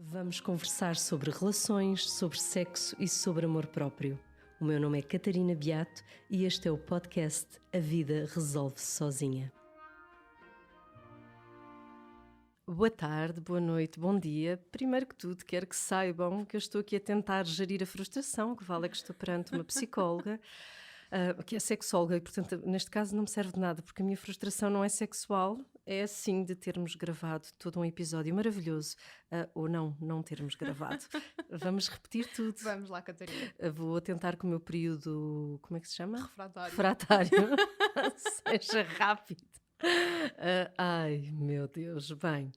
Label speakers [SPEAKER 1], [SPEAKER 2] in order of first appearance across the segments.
[SPEAKER 1] Vamos conversar sobre relações, sobre sexo e sobre amor próprio. O meu nome é Catarina Beato e este é o podcast A Vida Resolve-se Sozinha. Boa tarde, boa noite, bom dia. Primeiro que tudo, quero que saibam que eu estou aqui a tentar gerir a frustração, que vale é que estou perante uma psicóloga, que é sexóloga, e portanto neste caso não me serve de nada, porque a minha frustração não é sexual, é sim de termos gravado todo um episódio maravilhoso, ou não termos gravado. Vamos repetir tudo.
[SPEAKER 2] Vamos lá, Catarina.
[SPEAKER 1] Vou tentar que o meu período, como é que se chama?
[SPEAKER 2] Refratário.
[SPEAKER 1] Seja rápido. Ai, meu Deus, bem.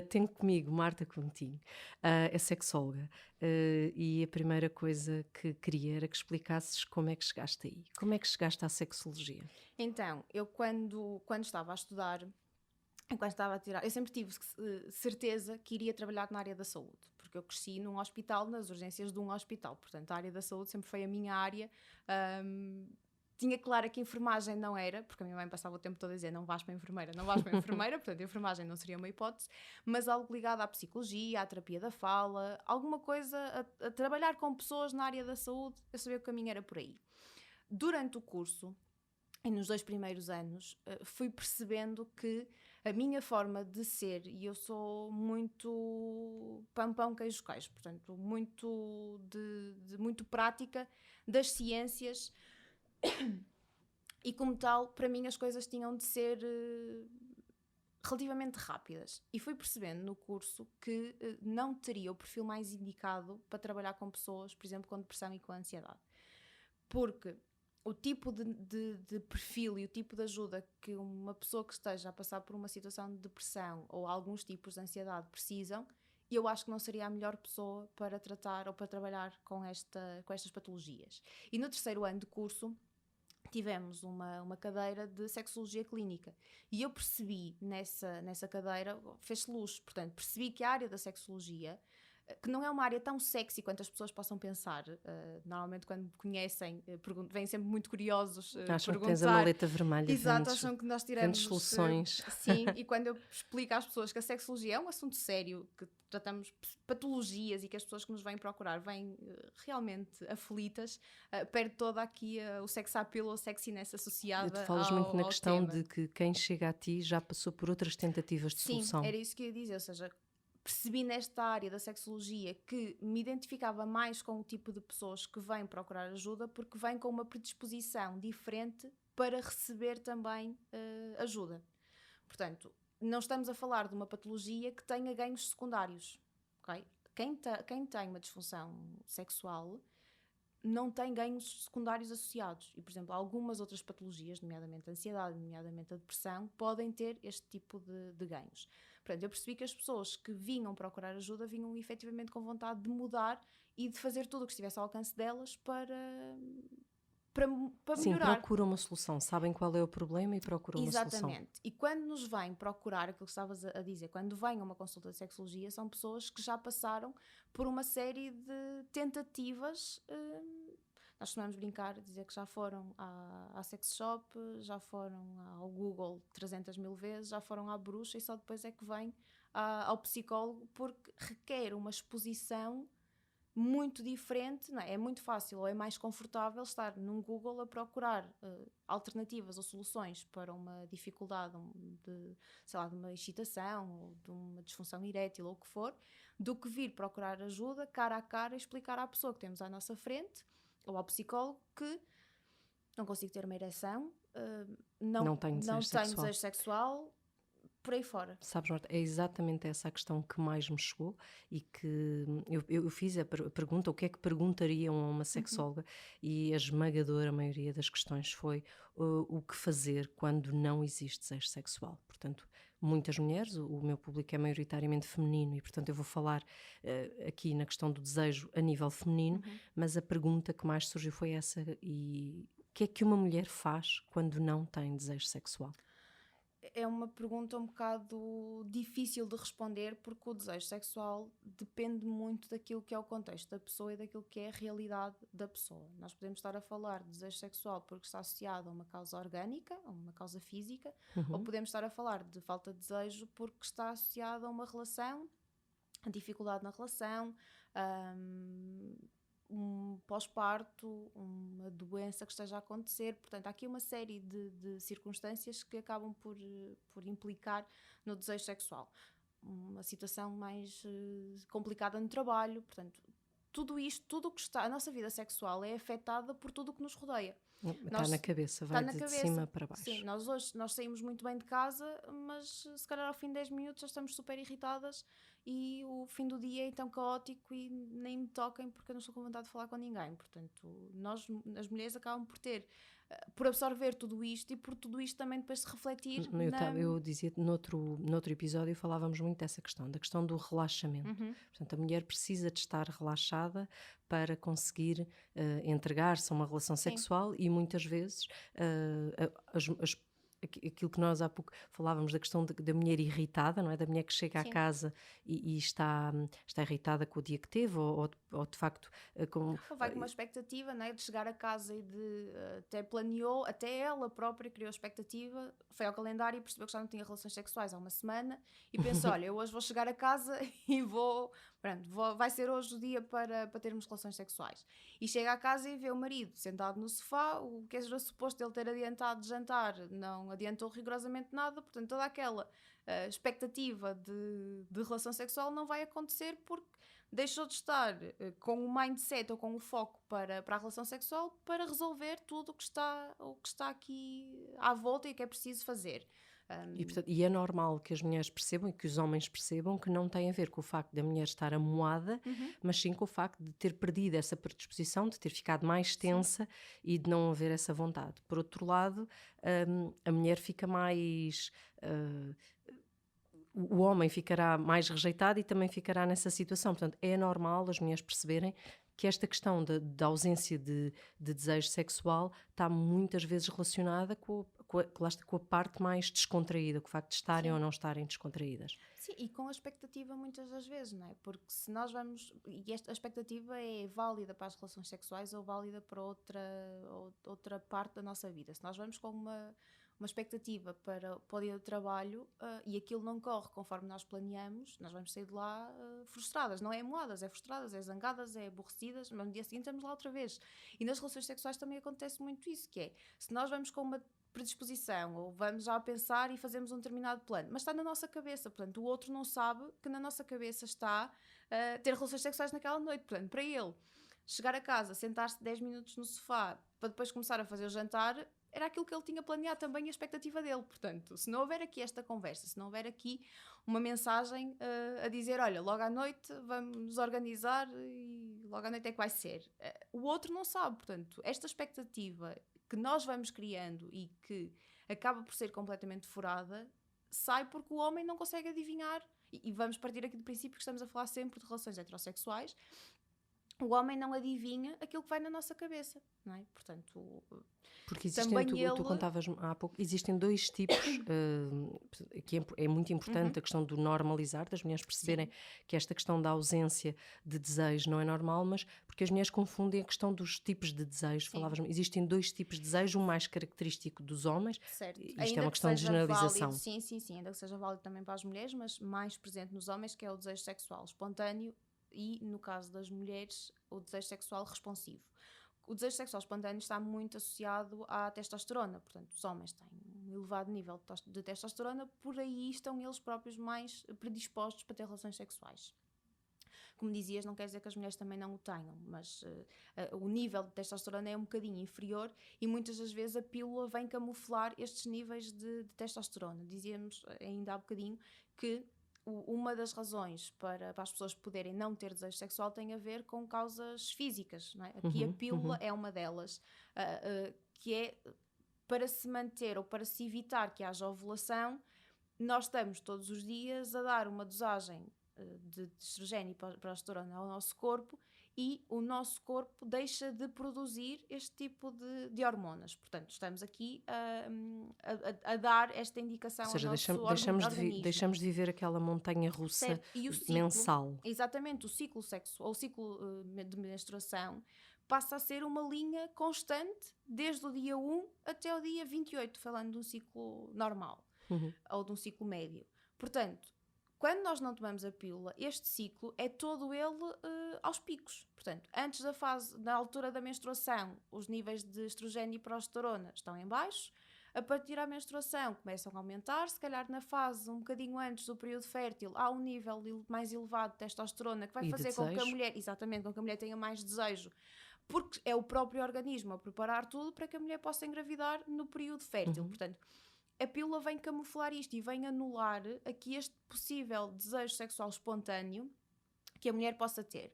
[SPEAKER 1] Tenho comigo Marta Coutinho, é sexóloga, e a primeira coisa que queria era que explicasses como é que chegaste aí. Como é que chegaste à sexologia?
[SPEAKER 2] Então, eu quando estava a estudar, quando estava a tirar, eu sempre tive certeza que iria trabalhar na área da saúde, porque eu cresci num hospital, nas urgências de um hospital, portanto a área da saúde sempre foi a minha área. Tinha claro que a enfermagem não era, porque a minha mãe passava o tempo todo a dizer não vais para a enfermeira, não vais para a enfermeira, portanto a enfermagem não seria uma hipótese, mas algo ligado à psicologia, à terapia da fala, alguma coisa a trabalhar com pessoas na área da saúde, eu sabia que o caminho era por aí. Durante o curso, e nos 2 primeiros anos, fui percebendo que a minha forma de ser, e eu sou muito pão, queijo, queijo, portanto, muito muito prática das ciências, e como tal, para mim as coisas tinham de ser relativamente rápidas. E fui percebendo no curso que não teria o perfil mais indicado para trabalhar com pessoas, por exemplo, com depressão e com ansiedade. Porque o tipo de perfil e o tipo de ajuda que uma pessoa que esteja a passar por uma situação de depressão ou alguns tipos de ansiedade precisam, eu acho que não seria a melhor pessoa para tratar ou para trabalhar com estas patologias. E no 3º ano de curso tivemos uma cadeira de sexologia clínica e eu percebi nessa cadeira, fez-se luz, portanto percebi que a área da sexologia, que não é uma área tão sexy quanto as pessoas possam pensar, normalmente quando me conhecem vêm sempre muito curiosos
[SPEAKER 1] Acham
[SPEAKER 2] perguntar.
[SPEAKER 1] que tens a maleta vermelha.
[SPEAKER 2] Exato, acham que nós tiramos
[SPEAKER 1] soluções.
[SPEAKER 2] Sim, e quando eu explico às pessoas que a sexologia é um assunto sério, que tratamos patologias e que as pessoas que nos vêm procurar vêm realmente aflitas, perde toda aqui o sex appeal ou sexiness associada.
[SPEAKER 1] Tu falas muito na questão
[SPEAKER 2] tema
[SPEAKER 1] de que quem chega a ti já passou por outras tentativas de solução.
[SPEAKER 2] Sim, era isso que eu ia dizer, ou seja, percebi nesta área da sexologia que me identificava mais com o tipo de pessoas que vêm procurar ajuda, porque vêm com uma predisposição diferente para receber também ajuda. Portanto, não estamos a falar de uma patologia que tenha ganhos secundários, ok? Quem tem uma disfunção sexual não tem ganhos secundários associados. E, por exemplo, algumas outras patologias, nomeadamente a ansiedade, nomeadamente a depressão, podem ter este tipo de ganhos. Portanto, eu percebi que as pessoas que vinham procurar ajuda vinham efetivamente com vontade de mudar e de fazer tudo o que estivesse ao alcance delas para melhorar.
[SPEAKER 1] Sim, procuram uma solução, sabem qual é o problema e procuram uma solução.
[SPEAKER 2] Exatamente. E quando nos vêm procurar, aquilo que estavas a dizer, quando vêm a uma consulta de sexologia, são pessoas que já passaram por uma série de tentativas. Nós costumamos brincar, dizer que já foram à sex shop, já foram ao Google 300 mil vezes, já foram à bruxa e só depois é que vêm ao psicólogo, porque requer uma exposição muito diferente, não é? É muito fácil ou é mais confortável estar num Google a procurar alternativas ou soluções para uma dificuldade sei lá, de uma excitação ou de uma disfunção erétil ou o que for, do que vir procurar ajuda cara a cara e explicar à pessoa que temos à nossa frente ou ao psicólogo que não consigo ter uma ereção, não tenho desejo sexual, por aí fora.
[SPEAKER 1] Sabes, Marta, é exatamente essa a questão que mais me chegou e que eu fiz a pergunta, o que é que perguntariam a uma sexóloga, e a esmagadora maioria das questões foi o que fazer quando não existe desejo sexual. Portanto, muitas mulheres, o meu público é maioritariamente feminino e, portanto, eu vou falar aqui na questão do desejo a nível feminino, mas a pergunta que mais surgiu foi essa: e o que é que uma mulher faz quando não tem desejo sexual?
[SPEAKER 2] É uma pergunta um bocado difícil de responder, porque o desejo sexual depende muito daquilo que é o contexto da pessoa e daquilo que é a realidade da pessoa. Nós podemos estar a falar de desejo sexual porque está associado a uma causa orgânica, a uma causa física, ou podemos estar a falar de falta de desejo porque está associado a uma relação dificuldade na relação, um pós-parto, uma doença que esteja a acontecer. Portanto, há aqui uma série de circunstâncias que acabam por implicar no desejo sexual. Uma situação mais complicada no trabalho. Portanto, tudo isto, tudo o que está, a nossa vida sexual é afetada por tudo o que nos rodeia.
[SPEAKER 1] Está na cabeça, vai de cima para baixo.
[SPEAKER 2] Sim, nós saímos muito bem de casa, mas se calhar ao fim de 10 minutos já estamos super irritadas e o fim do dia é então caótico e nem me toquem porque eu não estou com vontade de falar com ninguém. Portanto, nós, as mulheres, acabam por absorver tudo isto e por tudo isto também depois se refletir
[SPEAKER 1] eu dizia, noutro episódio falávamos muito dessa questão, da questão do relaxamento. Portanto, a mulher precisa de estar relaxada para conseguir entregar-se a uma relação sexual e muitas vezes aquilo que nós há pouco falávamos da questão da mulher irritada, não é? Da mulher que chega à casa e está irritada com o dia que teve ou de facto...
[SPEAKER 2] Ou vai com uma expectativa, não é? De chegar a casa e até planeou, até ela própria criou a expectativa, foi ao calendário e percebeu que já não tinha relações sexuais há uma semana e pensou, olha, eu hoje vou chegar a casa e vai ser hoje o dia para termos relações sexuais. E chega à casa e vê o marido sentado no sofá, o que era suposto ele ter adiantado de jantar não adiantou rigorosamente nada, portanto toda aquela expectativa de relação sexual não vai acontecer porque deixou de estar com o mindset ou com o foco para a relação sexual para resolver tudo o que está aqui à volta e que é preciso fazer.
[SPEAKER 1] E é normal que as mulheres percebam e que os homens percebam que não tem a ver com o facto da mulher estar amuada, mas sim com o facto de ter perdido essa predisposição, de ter ficado mais tensa e de não haver essa vontade. Por outro lado, a mulher fica mais... o homem ficará mais rejeitado e também ficará nessa situação. Portanto, é normal as mulheres perceberem que esta questão da ausência de desejo sexual está muitas vezes relacionada com a parte mais descontraída, com o facto de estarem ou não estarem descontraídas.
[SPEAKER 2] Sim, e com a expectativa muitas das vezes, não é? Porque se nós vamos... E a expectativa é válida para as relações sexuais ou válida para outra parte da nossa vida. Se nós vamos com uma expectativa para o dia do trabalho e aquilo não corre conforme nós planeamos, nós vamos sair de lá frustradas. Não é moadas, é frustradas, é zangadas, é aborrecidas, mas no dia seguinte estamos lá outra vez. E nas relações sexuais também acontece muito isso, que é, se nós vamos com uma predisposição ou vamos já a pensar e fazemos um determinado plano, mas está na nossa cabeça, portanto o outro não sabe que na nossa cabeça está ter relações sexuais naquela noite, portanto para ele chegar a casa, sentar-se 10 minutos no sofá para depois começar a fazer o jantar, era aquilo que ele tinha planeado também, a expectativa dele. Portanto, se não houver aqui esta conversa, se não houver aqui uma mensagem a dizer, olha, logo à noite vamos nos organizar e logo à noite é que vai ser, o outro não sabe. Portanto, esta expectativa que nós vamos criando e que acaba por ser completamente furada, sai porque o homem não consegue adivinhar, e vamos partir aqui do princípio que estamos a falar sempre de relações heterossexuais, o homem não adivinha aquilo que vai na nossa cabeça, não é? Portanto,
[SPEAKER 1] porque existem, tu contavas há pouco, existem dois tipos, que é muito importante a questão do normalizar, das mulheres perceberem que esta questão da ausência de desejo não é normal, mas porque as mulheres confundem a questão dos tipos de desejo. Falavas, existem dois tipos de desejo, um mais característico dos homens,
[SPEAKER 2] certo.
[SPEAKER 1] Isto
[SPEAKER 2] ainda
[SPEAKER 1] é uma questão de generalização.
[SPEAKER 2] Válido, sim, ainda que seja válido também para as mulheres, mas mais presente nos homens, que é o desejo sexual espontâneo e, no caso das mulheres, o desejo sexual responsivo. O desejo sexual espontâneo está muito associado à testosterona, portanto, os homens têm um elevado nível de testosterona, por aí estão eles próprios mais predispostos para ter relações sexuais. Como dizias, não quer dizer que as mulheres também não o tenham, mas o nível de testosterona é um bocadinho inferior e muitas das vezes a pílula vem camuflar estes níveis de testosterona. Dizíamos ainda há bocadinho que uma das razões para as pessoas poderem não ter desejo sexual tem a ver com causas físicas, não é? Aqui a pílula é uma delas, que é para se manter ou para se evitar que haja ovulação, nós estamos todos os dias a dar uma dosagem de estrogênio e progesterona ao nosso corpo e o nosso corpo deixa de produzir este tipo de hormonas. Portanto, estamos aqui a dar esta indicação, ou seja, ao nosso organismo.
[SPEAKER 1] Deixamos de viver aquela montanha russa mensal.
[SPEAKER 2] Exatamente, o ciclo sexual, o ciclo de menstruação passa a ser uma linha constante desde o dia 1 até o dia 28, falando de um ciclo normal ou de um ciclo médio. Portanto, Quando nós não tomamos a pílula, este ciclo é todo ele aos picos. Portanto, antes da fase, na altura da menstruação, os níveis de estrogênio e progesterona estão em baixo. A partir da menstruação começam a aumentar, se calhar na fase um bocadinho antes do período fértil há um nível mais elevado de testosterona que vai
[SPEAKER 1] E de
[SPEAKER 2] fazer com que a
[SPEAKER 1] desejo.
[SPEAKER 2] mulher, exatamente, com que a mulher tenha mais desejo, porque é o próprio organismo a preparar tudo para que a mulher possa engravidar no período fértil. Portanto, a pílula vem camuflar isto e vem anular aqui este possível desejo sexual espontâneo que a mulher possa ter.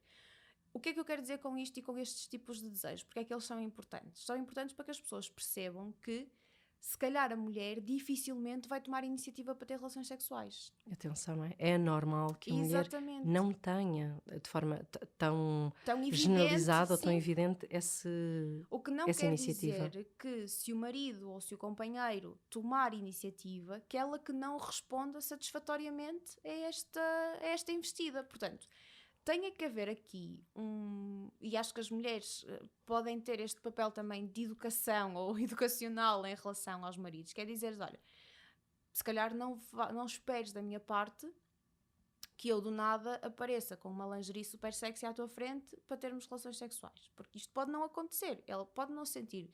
[SPEAKER 2] O que é que eu quero dizer com isto e com estes tipos de desejos? Porque é que eles são importantes? São importantes para que as pessoas percebam que, se calhar, a mulher dificilmente vai tomar iniciativa para ter relações sexuais.
[SPEAKER 1] Atenção, não é? É normal que a mulher
[SPEAKER 2] Exatamente.
[SPEAKER 1] não tenha, de forma tão
[SPEAKER 2] evidente,
[SPEAKER 1] generalizada ou tão
[SPEAKER 2] sim.
[SPEAKER 1] evidente,
[SPEAKER 2] O que não
[SPEAKER 1] essa
[SPEAKER 2] quer
[SPEAKER 1] iniciativa.
[SPEAKER 2] dizer que se o marido ou se o companheiro tomar iniciativa, que ela que não responda satisfatoriamente a esta investida. Portanto, tem que haver aqui e acho que as mulheres podem ter este papel também de educação ou educacional em relação aos maridos, quer dizer, olha, se calhar não esperes da minha parte que eu do nada apareça com uma lingerie super sexy à tua frente para termos relações sexuais, porque isto pode não acontecer, ela pode não se sentir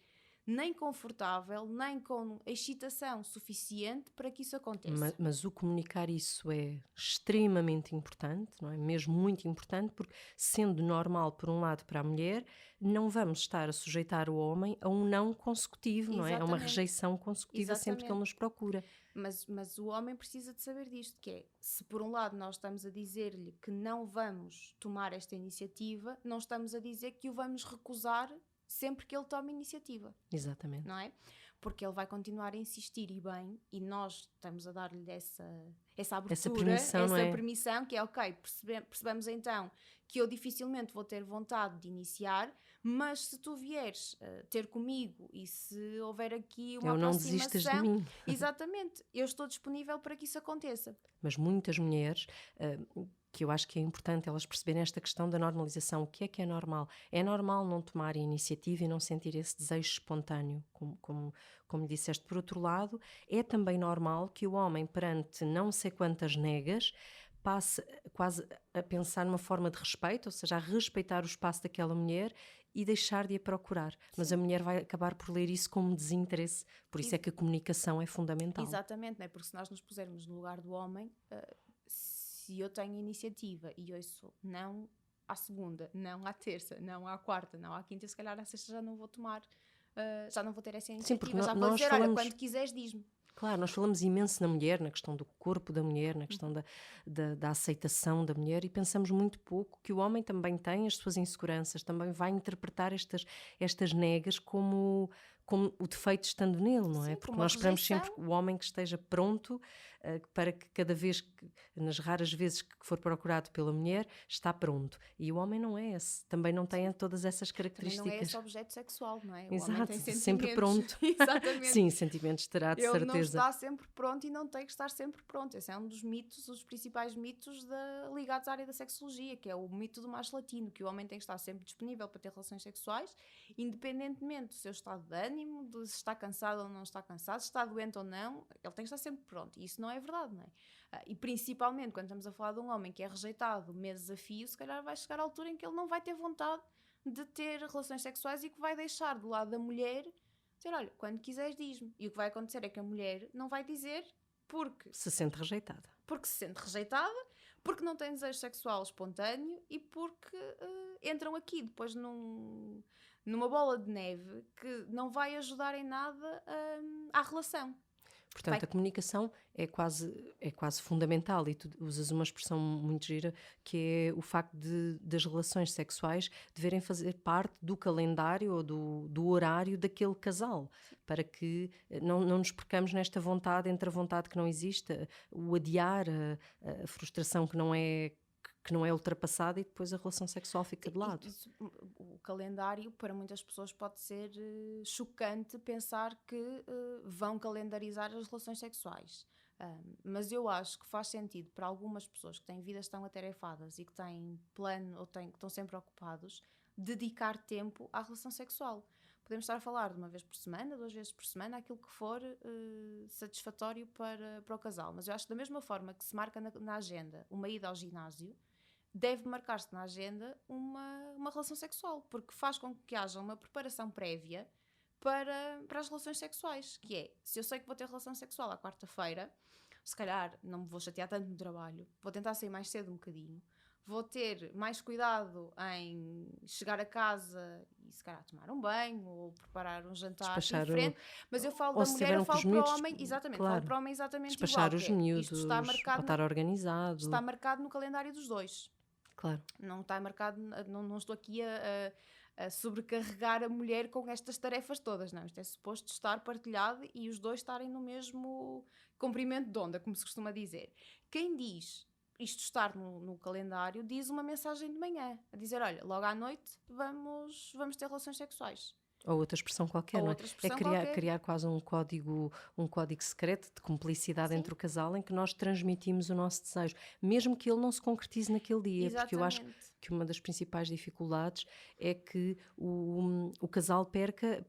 [SPEAKER 2] nem confortável, nem com excitação suficiente para que isso aconteça.
[SPEAKER 1] Mas o comunicar isso é extremamente importante, não é? Mesmo muito importante, porque sendo normal por um lado para a mulher, não vamos estar a sujeitar o homem a um não consecutivo, não é? A uma
[SPEAKER 2] Exatamente.
[SPEAKER 1] rejeição consecutiva sempre que ele nos procura.
[SPEAKER 2] Mas o homem precisa de saber disto, que é, se por um lado nós estamos a dizer-lhe que não vamos tomar esta iniciativa, não estamos a dizer que o vamos recusar sempre que ele tome iniciativa.
[SPEAKER 1] Exatamente.
[SPEAKER 2] Não é? Porque ele vai continuar a insistir e bem, e nós estamos a dar-lhe essa abertura, essa permissão, que é ok, percebemos então que eu dificilmente vou ter vontade de iniciar, mas se tu vieres ter comigo e se houver aqui uma
[SPEAKER 1] não
[SPEAKER 2] aproximação,
[SPEAKER 1] desistas de mim.
[SPEAKER 2] Exatamente, eu estou disponível para que isso aconteça.
[SPEAKER 1] Mas muitas mulheres, que eu acho que é importante elas perceberem esta questão da normalização. O que é normal? É normal não tomar a iniciativa e não sentir esse desejo espontâneo, como disseste. Por outro lado, é também normal que o homem, perante não sei quantas negas, passe quase a pensar numa forma de respeito, ou seja, a respeitar o espaço daquela mulher e deixar de a procurar. Sim. Mas a mulher vai acabar por ler isso como desinteresse. Por isso é que a comunicação é fundamental.
[SPEAKER 2] Exatamente, né? Porque se nós nos pusermos no lugar do homem, se eu tenho iniciativa e ouço não à segunda, não à terça, não à quarta, não à quinta, se calhar à sexta já não vou tomar, já não vou ter essa iniciativa. Sim, porque já vou dizer, olha, quando quiseres diz-me.
[SPEAKER 1] Claro, nós falamos imenso na mulher, na questão do corpo da mulher, na questão da aceitação da mulher, e pensamos muito pouco que o homem também tem as suas inseguranças, também vai interpretar estas negas como o defeito estando nele, não é?
[SPEAKER 2] Sim,
[SPEAKER 1] porque nós esperamos sempre o homem que esteja pronto para que cada vez, nas raras vezes que for procurado pela mulher, está pronto. E o homem não é esse, também não tem todas essas características.
[SPEAKER 2] Também não é esse objeto sexual, não é? O
[SPEAKER 1] Exato,
[SPEAKER 2] homem tem sentimentos.
[SPEAKER 1] Sempre pronto.
[SPEAKER 2] Exatamente.
[SPEAKER 1] Sim, sentimentos terá de certeza.
[SPEAKER 2] Ele não está sempre pronto e não tem que estar sempre pronto. Esse é um dos mitos, os principais mitos ligados à área da sexologia, que é o mito do macho latino, que o homem tem que estar sempre disponível para ter relações sexuais, independentemente do seu estado de ânimo, de se está cansado ou não está cansado, se está doente ou não, ele tem que estar sempre pronto. E isso não é verdade, não é? E principalmente quando estamos a falar de um homem que é rejeitado meses a fio, se calhar vai chegar à altura em que ele não vai ter vontade de ter relações sexuais e que vai deixar do lado da mulher dizer, olha, quando quiseres diz-me. E o que vai acontecer é que a mulher não vai dizer porque
[SPEAKER 1] se sente rejeitada.
[SPEAKER 2] Porque se sente rejeitada, porque não tem desejo sexual espontâneo e porque entram aqui depois numa bola de neve que não vai ajudar em nada à relação.
[SPEAKER 1] Portanto, a comunicação é quase fundamental, e tu usas uma expressão muito gira, que é o facto das relações sexuais deverem fazer parte do calendário ou do horário daquele casal, para que não nos percamos nesta vontade, entre a vontade que não existe, o adiar, a frustração que não é ultrapassada, e depois a relação sexual fica de lado.
[SPEAKER 2] O calendário, para muitas pessoas, pode ser chocante pensar que vão calendarizar as relações sexuais. Mas eu acho que faz sentido para algumas pessoas que têm vidas tão atarefadas e que têm plano ou que estão sempre ocupados, dedicar tempo à relação sexual. podemos estar a falar de uma vez por semana, 2 vezes por semana, aquilo que for satisfatório para o casal. Mas eu acho que da mesma forma que se marca na agenda uma ida ao ginásio, deve marcar-se na agenda uma relação sexual, porque faz com que haja uma preparação prévia para as relações sexuais, que é, se eu sei que vou ter relação sexual à quarta-feira, se calhar não me vou chatear tanto no trabalho, vou tentar sair mais cedo um bocadinho, vou ter mais cuidado em chegar a casa e se calhar tomar um banho ou preparar um jantar
[SPEAKER 1] Despachar
[SPEAKER 2] diferente, mas eu falo
[SPEAKER 1] ou
[SPEAKER 2] da
[SPEAKER 1] se
[SPEAKER 2] mulher, eu
[SPEAKER 1] tiveram com
[SPEAKER 2] falo
[SPEAKER 1] os
[SPEAKER 2] para o
[SPEAKER 1] miúdos,
[SPEAKER 2] homem, exatamente, falo
[SPEAKER 1] claro,
[SPEAKER 2] para o homem exatamente
[SPEAKER 1] despachar
[SPEAKER 2] igual, que
[SPEAKER 1] os
[SPEAKER 2] é, isto
[SPEAKER 1] miúdos,
[SPEAKER 2] está
[SPEAKER 1] ou
[SPEAKER 2] marcado,
[SPEAKER 1] estar organizado,
[SPEAKER 2] no calendário dos dois.
[SPEAKER 1] claro.
[SPEAKER 2] Não está marcado, não estou aqui a sobrecarregar a mulher com estas tarefas todas, não. Isto é suposto estar partilhado e os dois estarem no mesmo comprimento de onda, como se costuma dizer. Quem diz isto estar no calendário diz uma mensagem de manhã, a dizer, olha, logo à noite vamos ter relações sexuais.
[SPEAKER 1] Ou outra expressão qualquer,
[SPEAKER 2] Ou
[SPEAKER 1] não é?
[SPEAKER 2] outra
[SPEAKER 1] É
[SPEAKER 2] expressão qualquer.
[SPEAKER 1] criar quase um código secreto de cumplicidade
[SPEAKER 2] Sim.
[SPEAKER 1] entre o casal em que nós transmitimos o nosso desejo, mesmo que ele não se concretize naquele dia, porque eu acho
[SPEAKER 2] Exatamente.
[SPEAKER 1] que uma das principais dificuldades é que o casal perca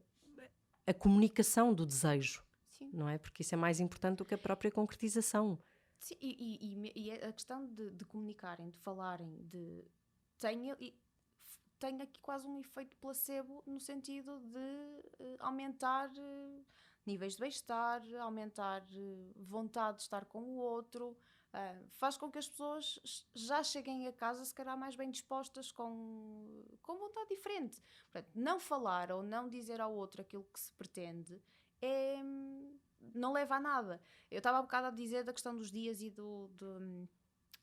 [SPEAKER 1] a comunicação do desejo,
[SPEAKER 2] Sim.
[SPEAKER 1] não é? Porque isso é mais importante do que a própria concretização.
[SPEAKER 2] Sim, e a questão de comunicarem, de falarem, tem aqui quase um efeito placebo no sentido de aumentar níveis de bem-estar, aumentar vontade de estar com o outro, faz com que as pessoas já cheguem a casa se calhar mais bem dispostas, com vontade diferente. Portanto, não falar ou não dizer ao outro aquilo que se pretende não leva a nada. Eu estava há bocado a dizer da questão dos dias e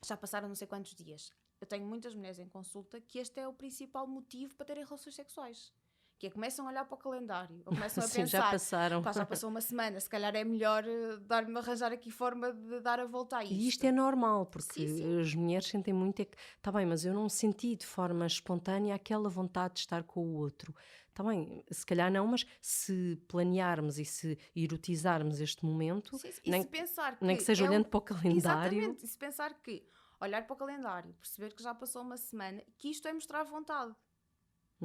[SPEAKER 2] já passaram não sei quantos dias. Eu tenho muitas mulheres em consulta que este é o principal motivo para terem relações sexuais. Que é, começam a olhar para o calendário, ou começam a
[SPEAKER 1] Sim,
[SPEAKER 2] pensar,
[SPEAKER 1] já passaram.
[SPEAKER 2] pá, já passou uma semana, se calhar é melhor dar-me arranjar aqui forma de dar a volta a isto.
[SPEAKER 1] E isto é normal, porque
[SPEAKER 2] Sim.
[SPEAKER 1] as mulheres sentem muito, é que, está bem, mas eu não senti de forma espontânea aquela vontade de estar com o outro. Está bem, se calhar não, mas se planearmos e se erotizarmos este momento,
[SPEAKER 2] Sim. E se pensar
[SPEAKER 1] nem que seja olhando para o calendário.
[SPEAKER 2] Exatamente, e se pensar que olhar para o calendário, perceber que já passou uma semana, que isto é mostrar vontade.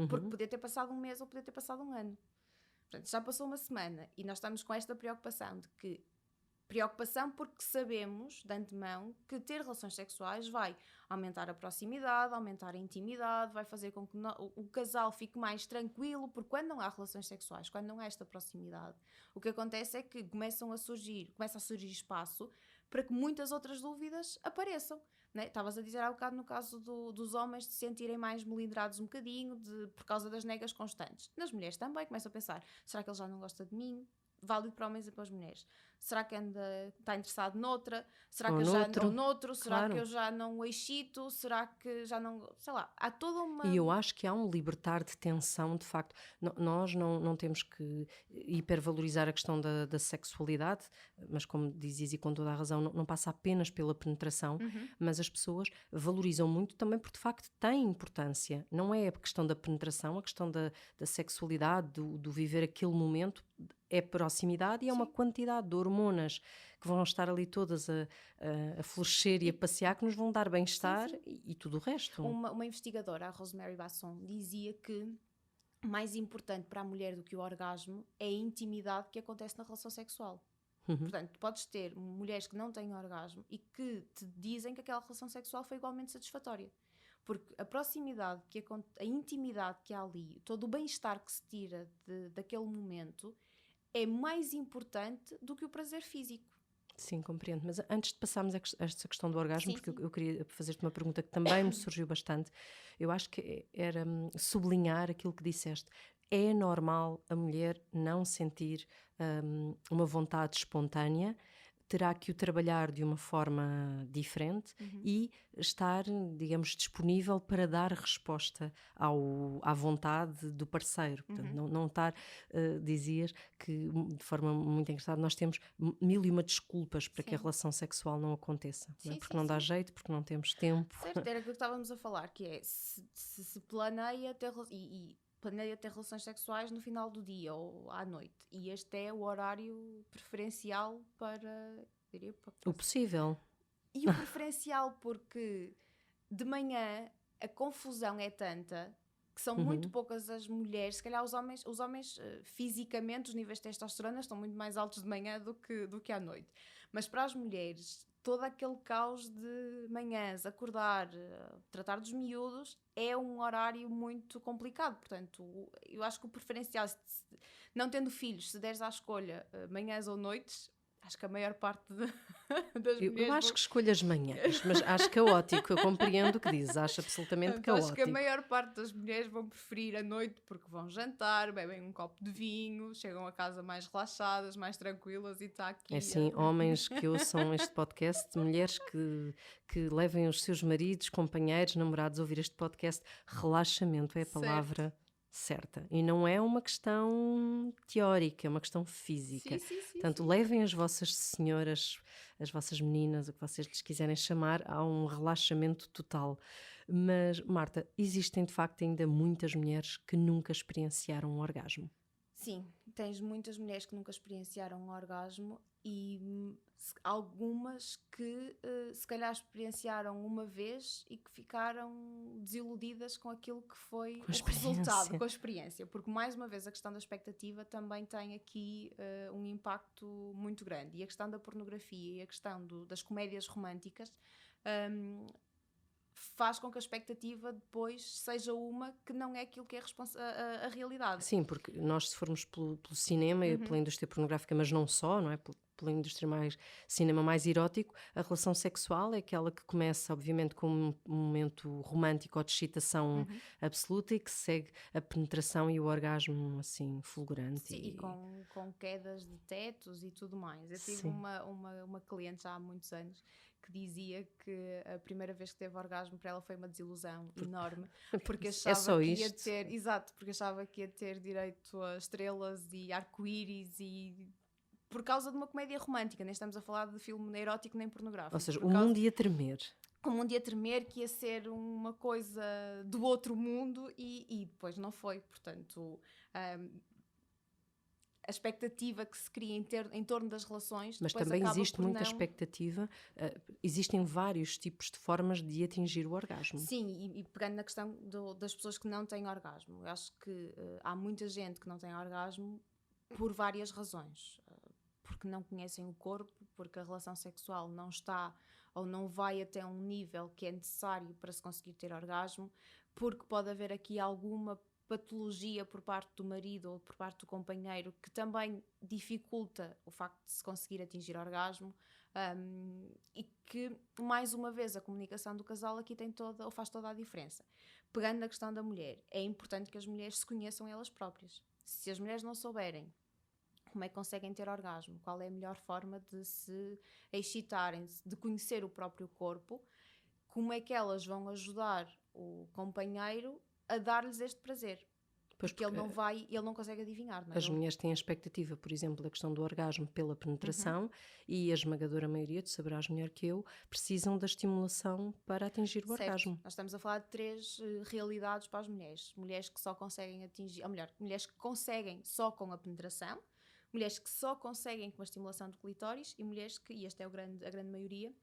[SPEAKER 2] Porque podia ter passado um mês ou podia ter passado um ano. Portanto, já passou uma semana e nós estamos com esta preocupação porque sabemos de antemão que ter relações sexuais vai aumentar a proximidade, aumentar a intimidade, vai fazer com que o casal fique mais tranquilo, porque quando não há relações sexuais, quando não há esta proximidade, o que acontece é que começa a surgir espaço para que muitas outras dúvidas apareçam. Né? Estavas a dizer há bocado no caso dos homens de se sentirem mais melindrados um bocadinho por causa das negas constantes. Nas mulheres também começam a pensar, será que ele já não gosta de mim? Válido para homens e para as mulheres. Será que está interessado noutra? Será
[SPEAKER 1] Ou
[SPEAKER 2] que
[SPEAKER 1] noutro,
[SPEAKER 2] noutro? Será
[SPEAKER 1] claro.
[SPEAKER 2] que eu já não o excito? Será que já não... Sei lá, há toda uma...
[SPEAKER 1] E eu acho que há um libertar de tensão, de facto. Nós não temos que hipervalorizar a questão da sexualidade, mas como dizias e com toda a razão, não passa apenas pela penetração, mas as pessoas valorizam muito também porque de facto tem importância. Não é a questão da penetração, a questão da sexualidade, do viver aquele momento, é proximidade e é uma quantidade de hormonas que vão estar ali todas a florescer e a passear, que nos vão dar bem-estar e tudo o resto.
[SPEAKER 2] Uma investigadora, a Rosemary Basson, dizia que mais importante para a mulher do que o orgasmo é a intimidade que acontece na relação sexual. Portanto, podes ter mulheres que não têm orgasmo e que te dizem que aquela relação sexual foi igualmente satisfatória. Porque a proximidade, a intimidade que há ali, todo o bem-estar que se tira daquele momento é mais importante do que o prazer físico.
[SPEAKER 1] Sim, compreendo. Mas antes de passarmos a esta questão do orgasmo, porque
[SPEAKER 2] sim.
[SPEAKER 1] eu queria fazer-te uma pergunta que também me surgiu bastante, eu acho que era sublinhar aquilo que disseste. É normal a mulher não sentir uma vontade espontânea, terá que o trabalhar de uma forma diferente e estar, digamos, disponível para dar resposta à vontade do parceiro. Portanto, não estar, dizias que de forma muito engraçada nós temos 1001 desculpas para que a relação sexual não aconteça. Não é? Porque não dá jeito, porque não temos tempo.
[SPEAKER 2] Certo, era aquilo que estávamos a falar, que é se planeia ter planeia ter relações sexuais no final do dia ou à noite. E este é o horário preferencial diria,
[SPEAKER 1] o possível.
[SPEAKER 2] E o preferencial porque de manhã a confusão é tanta que são muito poucas as mulheres, se calhar os homens fisicamente, os níveis de testosterona estão muito mais altos de manhã do que à noite. Mas para as mulheres, todo aquele caos de manhãs, acordar, tratar dos miúdos, é um horário muito complicado. Portanto, eu acho que o preferencial, não tendo filhos, se deres à escolha manhãs ou noites, acho que a maior parte das
[SPEAKER 1] Eu
[SPEAKER 2] mulheres...
[SPEAKER 1] acho que escolho as manhãs, mas acho caótico. Eu compreendo o que dizes, acho absolutamente
[SPEAKER 2] Portanto, acho que a
[SPEAKER 1] caótico.
[SPEAKER 2] maior parte das mulheres vão preferir a noite porque vão jantar, bebem um copo de vinho, chegam a casa mais relaxadas, mais tranquilas e está aqui.
[SPEAKER 1] É assim, homens que ouçam este podcast, mulheres que levem os seus maridos, companheiros, namorados a ouvir este podcast, relaxamento é a palavra certa. E não é uma questão teórica, é uma questão física.
[SPEAKER 2] Sim.
[SPEAKER 1] Portanto, levem as vossas senhoras, as vossas meninas, o que vocês lhes quiserem chamar, a um relaxamento total. Mas, Marta, existem de facto ainda muitas mulheres que nunca experienciaram um orgasmo.
[SPEAKER 2] Sim, tens muitas mulheres que nunca experienciaram um orgasmo e algumas que se calhar experienciaram uma vez e que ficaram desiludidas com aquilo que foi o resultado, com a experiência. Porque, mais uma vez, a questão da expectativa também tem aqui um impacto muito grande. E a questão da pornografia e a questão das comédias românticas faz com que a expectativa depois seja uma que não é aquilo que é a realidade.
[SPEAKER 1] Sim, porque nós, se formos pelo cinema e pela indústria pornográfica, mas não só, não é? Pela indústria cinema mais erótico, a relação sexual é aquela que começa, obviamente, com um momento romântico ou de excitação absoluta e que segue a penetração e o orgasmo, assim, fulgurante.
[SPEAKER 2] Sim, e com quedas de tetos e tudo mais. Eu tive uma cliente já há muitos anos que dizia que a primeira vez que teve orgasmo para ela foi uma desilusão enorme, porque achava que ia ter, exato, porque achava que ia ter direito a estrelas e arco-íris e por causa de uma comédia romântica, nem estamos a falar de filme erótico nem pornográfico.
[SPEAKER 1] Ou seja, o mundo ia tremer.
[SPEAKER 2] O mundo ia tremer, que ia ser uma coisa do outro mundo e depois não foi, portanto... a expectativa que se cria em torno das relações.
[SPEAKER 1] Mas também existe muita expectativa, existem vários tipos de formas de atingir o orgasmo.
[SPEAKER 2] Sim, e pegando na questão das pessoas que não têm orgasmo, eu acho que há muita gente que não tem orgasmo por várias razões. Porque não conhecem o corpo, porque a relação sexual não está ou não vai até um nível que é necessário para se conseguir ter orgasmo, porque pode haver aqui alguma patologia por parte do marido ou por parte do companheiro que também dificulta o facto de se conseguir atingir orgasmo e que, mais uma vez, a comunicação do casal aqui faz toda a diferença. Pegando na questão da mulher, é importante que as mulheres se conheçam elas próprias. Se as mulheres não souberem como é que conseguem ter orgasmo, qual é a melhor forma de se excitarem, de conhecer o próprio corpo, como é que elas vão ajudar o companheiro a dar-lhes este prazer. Porque ele não consegue adivinhar. Não é?
[SPEAKER 1] As mulheres têm a expectativa, por exemplo, da questão do orgasmo pela penetração e a esmagadora maioria, tu saberás melhor que eu, precisam da estimulação para atingir o orgasmo.
[SPEAKER 2] Nós estamos a falar de 3 realidades para as mulheres. Mulheres que só conseguem atingir, ou melhor, mulheres que conseguem só com a penetração, mulheres que só conseguem com a estimulação do clitóris e mulheres que, e esta é a grande maioria,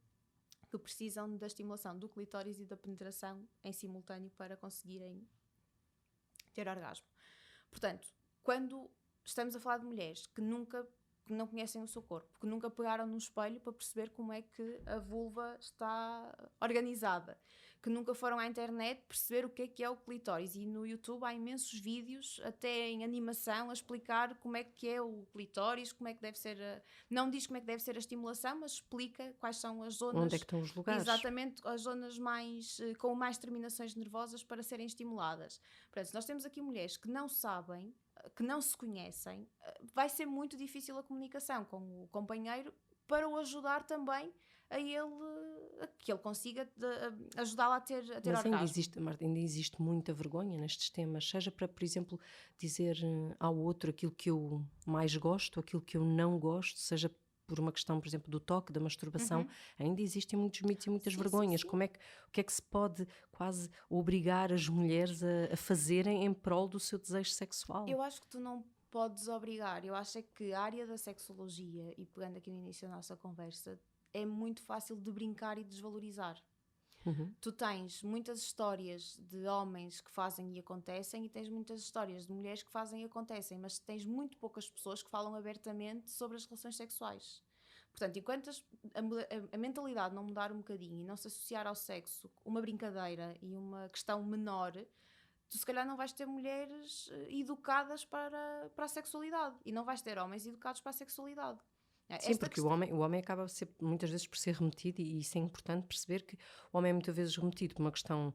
[SPEAKER 2] que precisam da estimulação do clitóris e da penetração em simultâneo para conseguirem ter orgasmo. Portanto, quando estamos a falar de mulheres que não conhecem o seu corpo, que nunca pegaram no espelho para perceber como é que a vulva está organizada, que nunca foram à internet perceber o que é o clitóris, e no YouTube há imensos vídeos, até em animação, a explicar como é que é o clitóris, como é que deve ser não diz como é que deve ser a estimulação, mas explica quais são as zonas...
[SPEAKER 1] Onde é que estão os lugares?
[SPEAKER 2] Exatamente, as zonas com mais terminações nervosas para serem estimuladas. Portanto, se nós temos aqui mulheres que não sabem, que não se conhecem, vai ser muito difícil a comunicação com o companheiro para o ajudar também a que ele consiga ajudá-la a ter orgasmo.
[SPEAKER 1] Marta, ainda existe muita vergonha nestes temas, seja para, por exemplo, dizer ao outro aquilo que eu mais gosto, aquilo que eu não gosto, seja por uma questão, por exemplo, do toque, da masturbação, ainda existem muitos mitos e muitas vergonhas. Sim. O que é que se pode quase obrigar as mulheres a fazerem em prol do seu desejo sexual?
[SPEAKER 2] Eu acho que tu não podes obrigar. Eu acho que a área da sexologia, e pegando aqui no início da nossa conversa, é muito fácil de brincar e desvalorizar.
[SPEAKER 1] Uhum.
[SPEAKER 2] Tu tens muitas histórias de homens que fazem e acontecem, e tens muitas histórias de mulheres que fazem e acontecem, mas tens muito poucas pessoas que falam abertamente sobre as relações sexuais. Portanto, enquanto a mentalidade não mudar um bocadinho e não se associar ao sexo uma brincadeira e uma questão menor, tu se calhar não vais ter mulheres educadas para a sexualidade, e não vais ter homens educados para a sexualidade.
[SPEAKER 1] Sim,
[SPEAKER 2] Esta
[SPEAKER 1] porque
[SPEAKER 2] questão.
[SPEAKER 1] o homem acaba muitas vezes por ser remetido, e isso é importante perceber que o homem é muitas vezes remetido por uma questão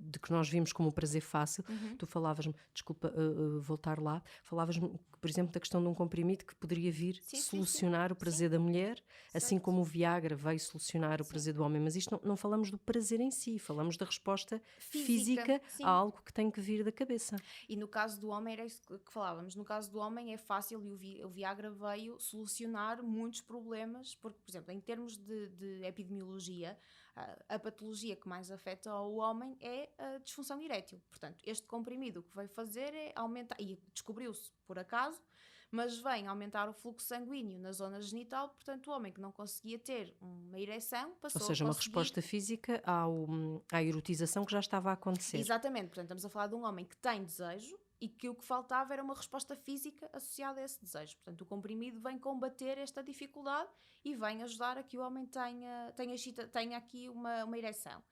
[SPEAKER 1] de que nós vimos como o prazer fácil.
[SPEAKER 2] Uhum.
[SPEAKER 1] Tu falavas-me, desculpa voltar lá, falavas-me, por exemplo, da questão de um comprimido que poderia vir
[SPEAKER 2] Sim, sim, sim.
[SPEAKER 1] solucionar o
[SPEAKER 2] Sim,
[SPEAKER 1] prazer da mulher, assim
[SPEAKER 2] certo.
[SPEAKER 1] como o Viagra veio solucionar o
[SPEAKER 2] Sim.
[SPEAKER 1] prazer do homem, mas isto não falamos do prazer em si, falamos da resposta
[SPEAKER 2] Física,
[SPEAKER 1] física a
[SPEAKER 2] sim.
[SPEAKER 1] algo que tem que vir da cabeça.
[SPEAKER 2] E no caso do homem, era isso que falávamos. No caso do homem é fácil, e o Viagra veio solucionar muitos problemas, porque, por exemplo, em termos de epidemiologia, a patologia que mais afeta o homem é a disfunção erétil. Portanto, este comprimido o que veio fazer é aumentar, e descobriu-se por acaso, mas vem aumentar o fluxo sanguíneo na zona genital. Portanto, o homem que não conseguia ter uma ereção
[SPEAKER 1] Ou
[SPEAKER 2] passou a
[SPEAKER 1] seja, uma
[SPEAKER 2] conseguir.
[SPEAKER 1] resposta física à erotização que já estava a acontecer.
[SPEAKER 2] Exatamente, portanto, estamos a falar de um homem que tem desejo e que o que faltava era uma resposta física associada a esse desejo. Portanto, o comprimido vem combater esta dificuldade e vem ajudar a que o homem tenha aqui uma ereção.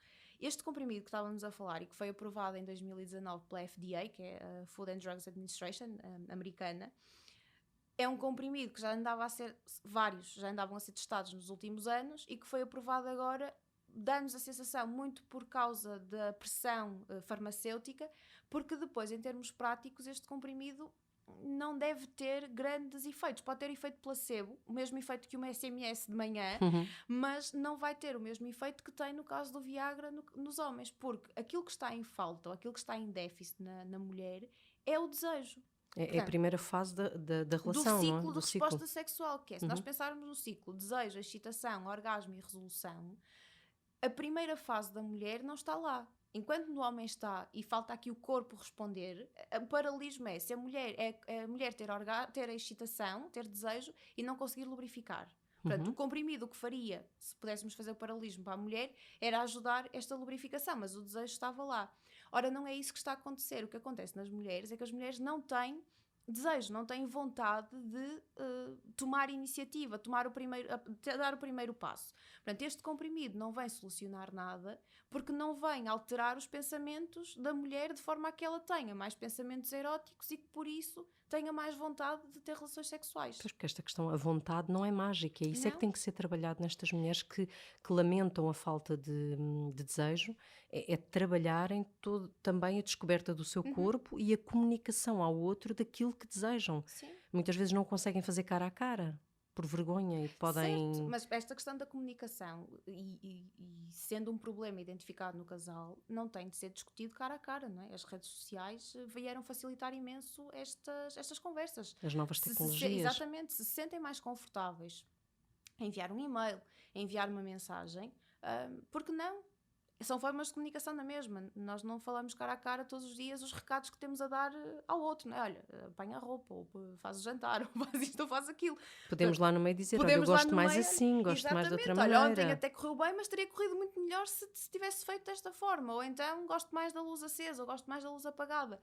[SPEAKER 2] Este comprimido que estávamos a falar e que foi aprovado em 2019 pela FDA, que é a Food and Drugs Administration americana, é um comprimido que já andava a ser, vários já andavam a ser testados nos últimos anos e que foi aprovado agora, dá-nos a sensação muito por causa da pressão farmacêutica, porque depois, em termos práticos, este comprimido não deve ter grandes efeitos. Pode ter efeito placebo, o mesmo efeito que uma SMS de manhã,
[SPEAKER 1] Uhum.
[SPEAKER 2] mas não vai ter o mesmo efeito que tem no caso do Viagra nos homens, porque aquilo que está em falta, ou aquilo que está em déficit na mulher, é o desejo.
[SPEAKER 1] É a
[SPEAKER 2] Portanto,
[SPEAKER 1] primeira fase da
[SPEAKER 2] do
[SPEAKER 1] relação, não é?
[SPEAKER 2] ciclo de
[SPEAKER 1] Do ciclo.
[SPEAKER 2] resposta sexual, que é, se nós pensarmos no ciclo desejo, excitação, orgasmo e resolução, a primeira fase da mulher não está lá. Enquanto no homem está e falta aqui o corpo responder, o paralelismo é se a mulher, a mulher ter a excitação, ter desejo e não conseguir lubrificar. Portanto, o comprimido o que faria, se pudéssemos fazer o paralelismo para a mulher, era ajudar esta lubrificação, mas o desejo estava lá. Ora, não é isso que está a acontecer. O que acontece nas mulheres é que as mulheres não têm desejo, não têm vontade de tomar iniciativa, dar o primeiro passo. Portanto, este comprimido não vem solucionar nada, porque não vem alterar os pensamentos da mulher de forma a que ela tenha mais pensamentos eróticos e que por isso tenha mais vontade de ter relações sexuais.
[SPEAKER 1] Pois, porque esta questão, a vontade não é mágica, é isso é que
[SPEAKER 2] Não?
[SPEAKER 1] tem que ser trabalhado nestas mulheres que lamentam a falta de desejo, é trabalharem também a descoberta do seu
[SPEAKER 2] Uhum.
[SPEAKER 1] corpo e a comunicação ao outro daquilo que desejam.
[SPEAKER 2] Sim.
[SPEAKER 1] Muitas vezes não conseguem fazer cara a cara, por vergonha, e
[SPEAKER 2] Certo,
[SPEAKER 1] podem...
[SPEAKER 2] mas esta questão da comunicação e sendo um problema identificado no casal, não tem de ser discutido cara a cara, não é? As redes sociais vieram facilitar imenso estas conversas.
[SPEAKER 1] As novas tecnologias.
[SPEAKER 2] Exatamente, se sentem mais confortáveis a enviar um e-mail, a enviar uma mensagem, porque não? São formas de comunicação na mesma. Nós não falamos cara a cara todos os dias os recados que temos a dar ao outro, não é? Olha, apanha a roupa, ou faz o jantar, ou faz isto, ou faz aquilo.
[SPEAKER 1] Podemos lá no meio dizer, olha, eu
[SPEAKER 2] Podemos lá
[SPEAKER 1] gosto
[SPEAKER 2] no
[SPEAKER 1] mais
[SPEAKER 2] meio,
[SPEAKER 1] assim, gosto mais de outra
[SPEAKER 2] exatamente, olha, ontem
[SPEAKER 1] maneira.
[SPEAKER 2] até correu bem, mas teria corrido muito melhor se tivesse feito desta forma. Ou então, gosto mais da luz acesa, ou gosto mais da luz apagada.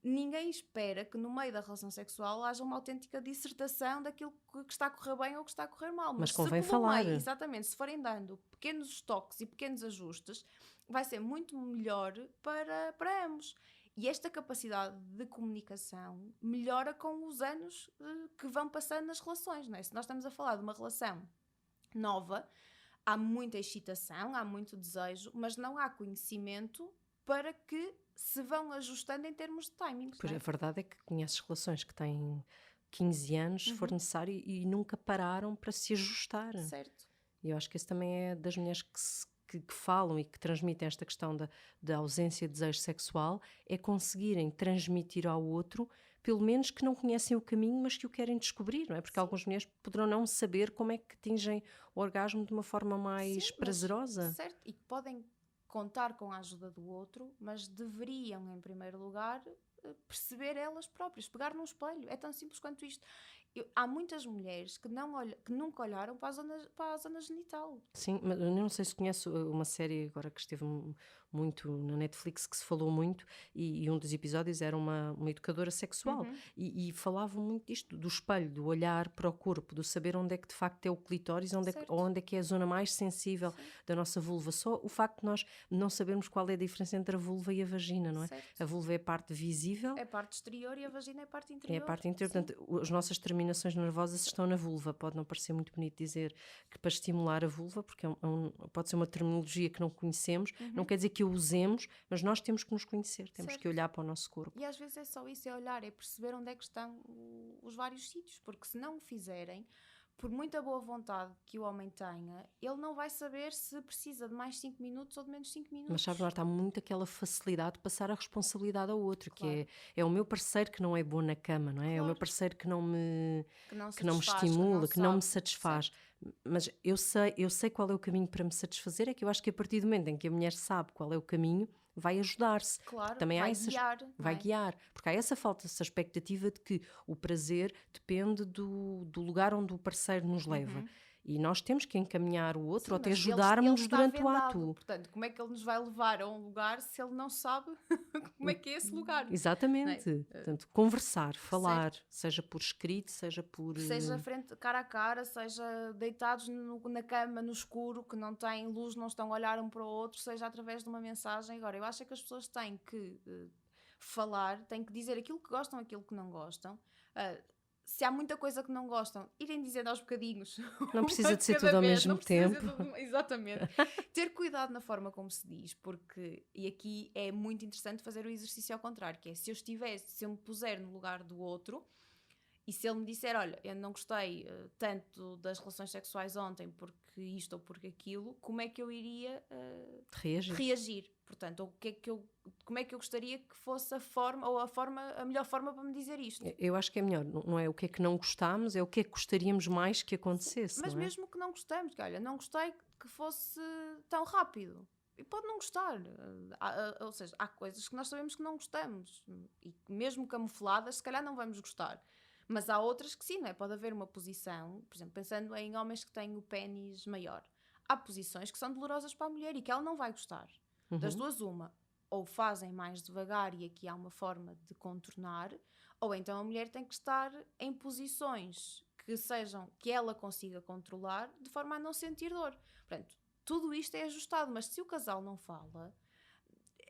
[SPEAKER 2] Ninguém espera que no meio da relação sexual haja uma autêntica dissertação daquilo que está a correr bem ou que está a correr mal.
[SPEAKER 1] Mas
[SPEAKER 2] Mas se
[SPEAKER 1] convém
[SPEAKER 2] pelo
[SPEAKER 1] falar.
[SPEAKER 2] meio, exatamente, se forem dando pequenos toques e pequenos ajustes, vai ser muito melhor para ambos. E esta capacidade de comunicação melhora com os anos que vão passando nas relações, não é? Se nós estamos a falar de uma relação nova, há muita excitação, há muito desejo, mas não há conhecimento para que se vão ajustando em termos de timings.
[SPEAKER 1] Pois
[SPEAKER 2] Não
[SPEAKER 1] a
[SPEAKER 2] é?
[SPEAKER 1] verdade é que conheces relações que têm 15 anos, se for necessário, e nunca pararam para se ajustar.
[SPEAKER 2] Certo.
[SPEAKER 1] E eu acho que esse também é das mulheres que falam e que transmitem esta questão da ausência de desejo sexual, é conseguirem transmitir ao outro, pelo menos que não conhecem o caminho, mas que o querem descobrir, não é? Porque
[SPEAKER 2] Sim.
[SPEAKER 1] algumas mulheres poderão não saber como é que atingem o orgasmo de uma forma mais
[SPEAKER 2] Sim,
[SPEAKER 1] prazerosa.
[SPEAKER 2] certo, e que podem contar com a ajuda do outro, mas deveriam, em primeiro lugar, perceber elas próprias, pegar num espelho. É tão simples quanto isto. há muitas mulheres que nunca olharam para a zona genital.
[SPEAKER 1] Sim, mas eu não sei se conhece uma série agora que esteve muito na Netflix, que se falou muito, e um dos episódios era uma educadora sexual,
[SPEAKER 2] Uhum.
[SPEAKER 1] e falavam muito disto, do espelho, do olhar para o corpo, do saber onde é que de facto é o clitóris,
[SPEAKER 2] Certo.
[SPEAKER 1] onde é que é a zona mais sensível
[SPEAKER 2] Sim.
[SPEAKER 1] da nossa vulva. Só o facto de nós não sabermos qual é a diferença entre a vulva e a vagina, não é?
[SPEAKER 2] Certo.
[SPEAKER 1] A vulva é a parte visível.
[SPEAKER 2] É a parte exterior e a vagina é a parte
[SPEAKER 1] É a
[SPEAKER 2] interior.
[SPEAKER 1] parte interior,
[SPEAKER 2] Sim.
[SPEAKER 1] portanto, as nossas terminações nervosas estão na vulva. Pode não parecer muito bonito dizer que para estimular a vulva, porque pode ser uma terminologia que não conhecemos, não
[SPEAKER 2] Uhum.
[SPEAKER 1] quer dizer que a usemos, mas nós temos que nos conhecer, temos que
[SPEAKER 2] Certo.
[SPEAKER 1] olhar para o nosso corpo.
[SPEAKER 2] E às vezes é só isso, é olhar, é perceber onde é que estão os vários sítios, porque se não o fizerem, por muita boa vontade que o homem tenha, ele não vai saber se precisa de mais 5 minutos ou de menos 5
[SPEAKER 1] Mas sabe,
[SPEAKER 2] minutos.
[SPEAKER 1] Marta, há muito aquela facilidade de passar a responsabilidade ao outro, que
[SPEAKER 2] Claro,
[SPEAKER 1] é o meu parceiro que não é bom na cama, não é? É o meu
[SPEAKER 2] claro.
[SPEAKER 1] parceiro
[SPEAKER 2] Que não
[SPEAKER 1] que não me
[SPEAKER 2] satisfaz, que não
[SPEAKER 1] estimula, que não me
[SPEAKER 2] sabe.
[SPEAKER 1] satisfaz.
[SPEAKER 2] Certo.
[SPEAKER 1] Mas eu sei qual é o caminho para me satisfazer, é que eu acho que a partir do momento em que a mulher sabe qual é o caminho, vai ajudar-se. Porque
[SPEAKER 2] Claro,
[SPEAKER 1] também há
[SPEAKER 2] vai
[SPEAKER 1] essa,
[SPEAKER 2] guiar, não
[SPEAKER 1] vai
[SPEAKER 2] é?
[SPEAKER 1] guiar. Porque há essa falta, essa expectativa de que o prazer depende do lugar onde o parceiro nos leva.
[SPEAKER 2] Uhum.
[SPEAKER 1] E nós temos que encaminhar o outro,
[SPEAKER 2] Sim,
[SPEAKER 1] ou até
[SPEAKER 2] mas ele
[SPEAKER 1] ajudarmos-nos
[SPEAKER 2] está
[SPEAKER 1] durante o
[SPEAKER 2] vendado,
[SPEAKER 1] ato.
[SPEAKER 2] portanto, como é que ele nos vai levar a um lugar se ele não sabe como é que é esse lugar? Não é?
[SPEAKER 1] Exatamente. Portanto, conversar, falar,
[SPEAKER 2] Certo.
[SPEAKER 1] seja por escrito, seja por.
[SPEAKER 2] Seja frente, cara a cara, seja deitados na cama, no escuro, que não têm luz, não estão a olhar um para o outro, seja através de uma mensagem. Agora, eu acho é que as pessoas têm que falar, têm que dizer aquilo que gostam, aquilo que não gostam. Se há muita coisa que não gostam, irem dizendo aos bocadinhos,
[SPEAKER 1] Não
[SPEAKER 2] uma
[SPEAKER 1] precisa
[SPEAKER 2] de
[SPEAKER 1] de ser
[SPEAKER 2] cada
[SPEAKER 1] tudo ao
[SPEAKER 2] vez, não
[SPEAKER 1] mesmo
[SPEAKER 2] precisa ser
[SPEAKER 1] tempo.
[SPEAKER 2] tudo, exatamente. Ter cuidado na forma como se diz, porque, e aqui é muito interessante fazer o exercício ao contrário, que é se eu me puser no lugar do outro, e se ele me disser, olha, eu não gostei tanto das relações sexuais ontem porque isto ou porque aquilo, como é que eu iria
[SPEAKER 1] Reagir.
[SPEAKER 2] reagir? Portanto, como é que eu gostaria que fosse a melhor forma para me dizer isto?
[SPEAKER 1] Eu acho que é melhor, não é o que é que não gostamos, é o que é que gostaríamos mais que acontecesse,
[SPEAKER 2] Mas
[SPEAKER 1] não é?
[SPEAKER 2] mesmo que não gostemos, que olha, não gostei que fosse tão rápido. E pode não gostar. Ou seja, há coisas que nós sabemos que não gostamos. E que mesmo camufladas, se calhar não vamos gostar. Mas há outras que sim, não é? Pode haver uma posição, por exemplo, pensando em homens que têm o pénis maior. Há posições que são dolorosas para a mulher e que ela não vai gostar. Das
[SPEAKER 1] Uhum.
[SPEAKER 2] duas, uma. Ou fazem mais devagar e aqui há uma forma de contornar, ou então a mulher tem que estar em posições que ela consiga controlar de forma a não sentir dor. Portanto, tudo isto é ajustado, mas se o casal não fala,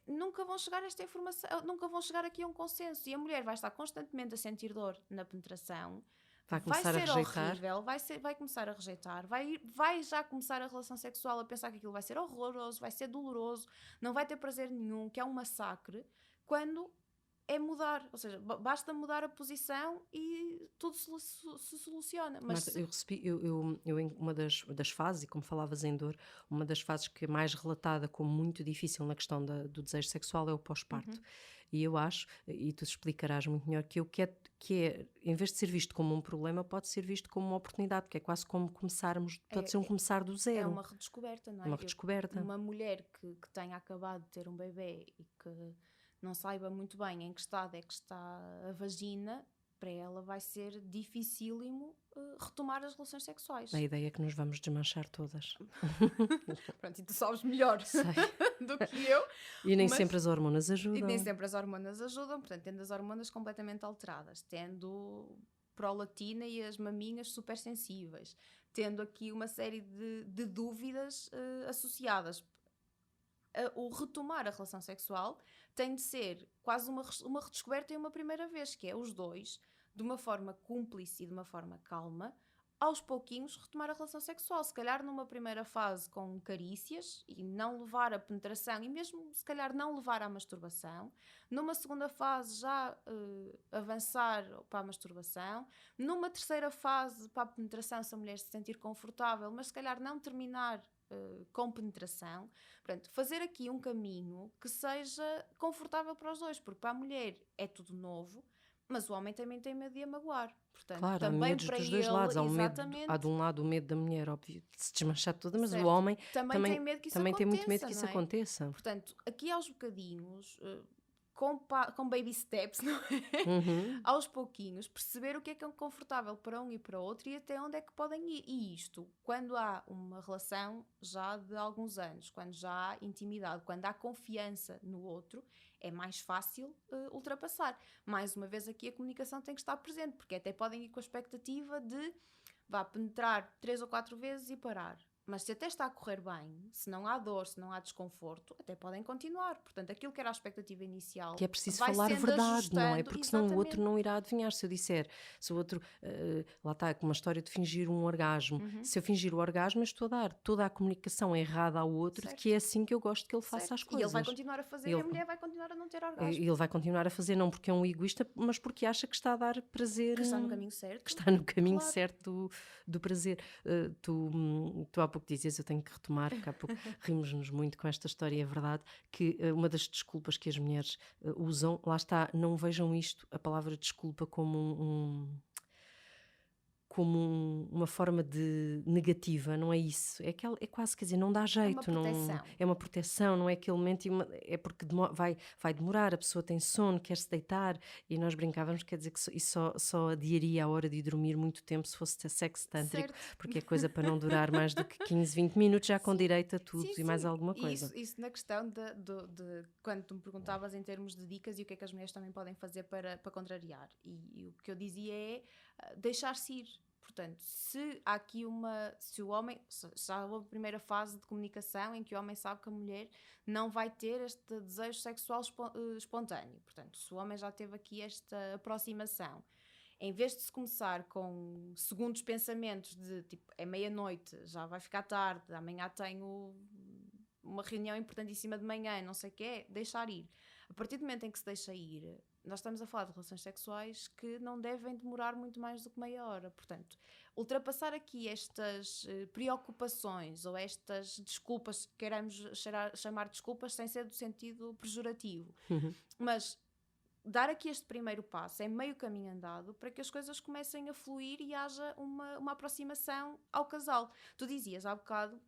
[SPEAKER 2] nunca vão chegar a esta informação, nunca vão chegar aqui a um consenso e a mulher vai estar constantemente a sentir dor na penetração,
[SPEAKER 1] Vai
[SPEAKER 2] vai
[SPEAKER 1] começar a
[SPEAKER 2] ser
[SPEAKER 1] rejeitar.
[SPEAKER 2] horrível, vai começar a rejeitar, vai já começar a relação sexual a pensar que aquilo vai ser horroroso, vai ser doloroso, não vai ter prazer nenhum, que é um massacre, quando é mudar, ou seja, basta mudar a posição e tudo se soluciona. Mas
[SPEAKER 1] Marta, eu recebi, em uma das fases, e como falavas em dor, uma das fases que é mais relatada como muito difícil na questão do desejo sexual é o pós-parto.
[SPEAKER 2] Uhum.
[SPEAKER 1] E eu acho, e tu explicarás muito melhor em vez de ser visto como um problema, pode ser visto como uma oportunidade, porque é quase como pode ser um começar do
[SPEAKER 2] é
[SPEAKER 1] zero,
[SPEAKER 2] uma redescoberta, não é?
[SPEAKER 1] uma redescoberta.
[SPEAKER 2] Uma mulher que tenha acabado de ter um bebê e que não saiba muito bem em que estado é que está a vagina, para ela vai ser dificílimo retomar as relações sexuais.
[SPEAKER 1] A ideia é que nos vamos desmanchar todas.
[SPEAKER 2] Pronto, e tu sabes melhor
[SPEAKER 1] Sei.
[SPEAKER 2] do que eu.
[SPEAKER 1] E nem
[SPEAKER 2] Mas-
[SPEAKER 1] sempre as hormonas
[SPEAKER 2] E
[SPEAKER 1] ajudam.
[SPEAKER 2] nem sempre as hormonas ajudam, portanto, tendo as hormonas completamente alteradas, tendo prolatina e as maminhas super sensíveis, tendo aqui uma série de dúvidas associadas. O retomar a relação sexual tem de ser quase uma redescoberta e uma primeira vez, que é os dois, de uma forma cúmplice e de uma forma calma, aos pouquinhos retomar a relação sexual. Se calhar numa primeira fase com carícias e não levar a penetração e mesmo se calhar não levar à masturbação. Numa segunda fase já avançar para a masturbação. Numa terceira fase para a penetração, se a mulher se sentir confortável, mas se calhar não terminar com penetração. Portanto, fazer aqui um caminho que seja confortável para os dois, porque para a mulher é tudo novo, mas o homem também tem medo de a magoar. Portanto,
[SPEAKER 1] Claro, há
[SPEAKER 2] também
[SPEAKER 1] medos
[SPEAKER 2] para
[SPEAKER 1] dos dois
[SPEAKER 2] ele,
[SPEAKER 1] lados. Há
[SPEAKER 2] exatamente,
[SPEAKER 1] há de um lado o medo da mulher, óbvio, de se desmanchar toda, mas o
[SPEAKER 2] certo,
[SPEAKER 1] homem
[SPEAKER 2] também tem medo que isso
[SPEAKER 1] também tem muito medo
[SPEAKER 2] aconteça,
[SPEAKER 1] que isso
[SPEAKER 2] não é?
[SPEAKER 1] aconteça.
[SPEAKER 2] Portanto, aqui aos bocadinhos, com baby steps, não é?
[SPEAKER 1] Uhum.
[SPEAKER 2] Aos pouquinhos, perceber o que é confortável para um e para outro e até onde é que podem ir. E isto, quando há uma relação já de alguns anos, quando já há intimidade, quando há confiança no outro, é mais fácil ultrapassar. Mais uma vez aqui a comunicação tem que estar presente, porque até podem ir com a expectativa de vá penetrar 3 ou 4 vezes e parar. Mas se até está a correr bem, se não há dor, se não há desconforto, até podem continuar. Portanto, aquilo que era a expectativa inicial
[SPEAKER 1] Que é preciso
[SPEAKER 2] vai
[SPEAKER 1] falar
[SPEAKER 2] sendo
[SPEAKER 1] verdade, não é?
[SPEAKER 2] ajustando.
[SPEAKER 1] Porque senão o outro
[SPEAKER 2] Exatamente.
[SPEAKER 1] não irá adivinhar. Se eu disser, se o outro, lá está, com uma história de fingir um orgasmo, se eu fingir o orgasmo, eu estou a dar toda a comunicação errada ao outro de que
[SPEAKER 2] Certo,
[SPEAKER 1] é assim que eu gosto que ele faça as
[SPEAKER 2] certo. E ele vai
[SPEAKER 1] coisas.
[SPEAKER 2] continuar a fazer e
[SPEAKER 1] Ele,
[SPEAKER 2] a mulher vai continuar a não ter orgasmo.
[SPEAKER 1] ele vai continuar a fazer, não porque é um egoísta, mas porque acha que está a dar prazer,
[SPEAKER 2] Que está no caminho
[SPEAKER 1] que
[SPEAKER 2] certo.
[SPEAKER 1] está no caminho
[SPEAKER 2] Claro.
[SPEAKER 1] certo do prazer. Tu há pouco dizias, eu tenho que retomar, porque há pouco rimos-nos muito com esta história, e é verdade, que uma das desculpas que as mulheres usam, lá está, não vejam isto, a palavra desculpa, como uma forma de negativa, não é isso, é quase, quer dizer, não dá
[SPEAKER 2] É uma
[SPEAKER 1] jeito, não,
[SPEAKER 2] proteção.
[SPEAKER 1] é uma proteção, não é aquele momento, é porque vai demorar, a pessoa tem sono, quer-se deitar, e nós brincávamos, quer dizer que isso só adiaria a hora de ir dormir muito tempo se fosse ter sexo tântrico,
[SPEAKER 2] Certo.
[SPEAKER 1] porque é coisa para não durar mais do que 15, 20 minutos, já com
[SPEAKER 2] Sim,
[SPEAKER 1] direito a tudo
[SPEAKER 2] sim,
[SPEAKER 1] e mais
[SPEAKER 2] sim.
[SPEAKER 1] alguma
[SPEAKER 2] E
[SPEAKER 1] coisa.
[SPEAKER 2] isso na questão de quando tu me perguntavas em termos de dicas e o que é que as mulheres também podem fazer para contrariar. E o que eu dizia é deixar-se ir. Portanto, se há aqui se o homem, já houve a primeira fase de comunicação em que o homem sabe que a mulher não vai ter este desejo sexual espontâneo. Portanto, se o homem já teve aqui esta aproximação, em vez de se começar com segundos pensamentos de tipo, é meia-noite, já vai ficar tarde, amanhã tenho uma reunião importantíssima de manhã, não sei o quê, deixar ir. A partir do momento em que se deixa ir, nós estamos a falar de relações sexuais que não devem demorar muito mais do que meia hora. Portanto, ultrapassar aqui estas preocupações ou estas desculpas, que queremos chamar desculpas sem ser do sentido pejorativo, mas dar aqui este primeiro passo é meio caminho andado para que as coisas comecem a fluir e haja uma aproximação ao casal. Tu dizias há bocado,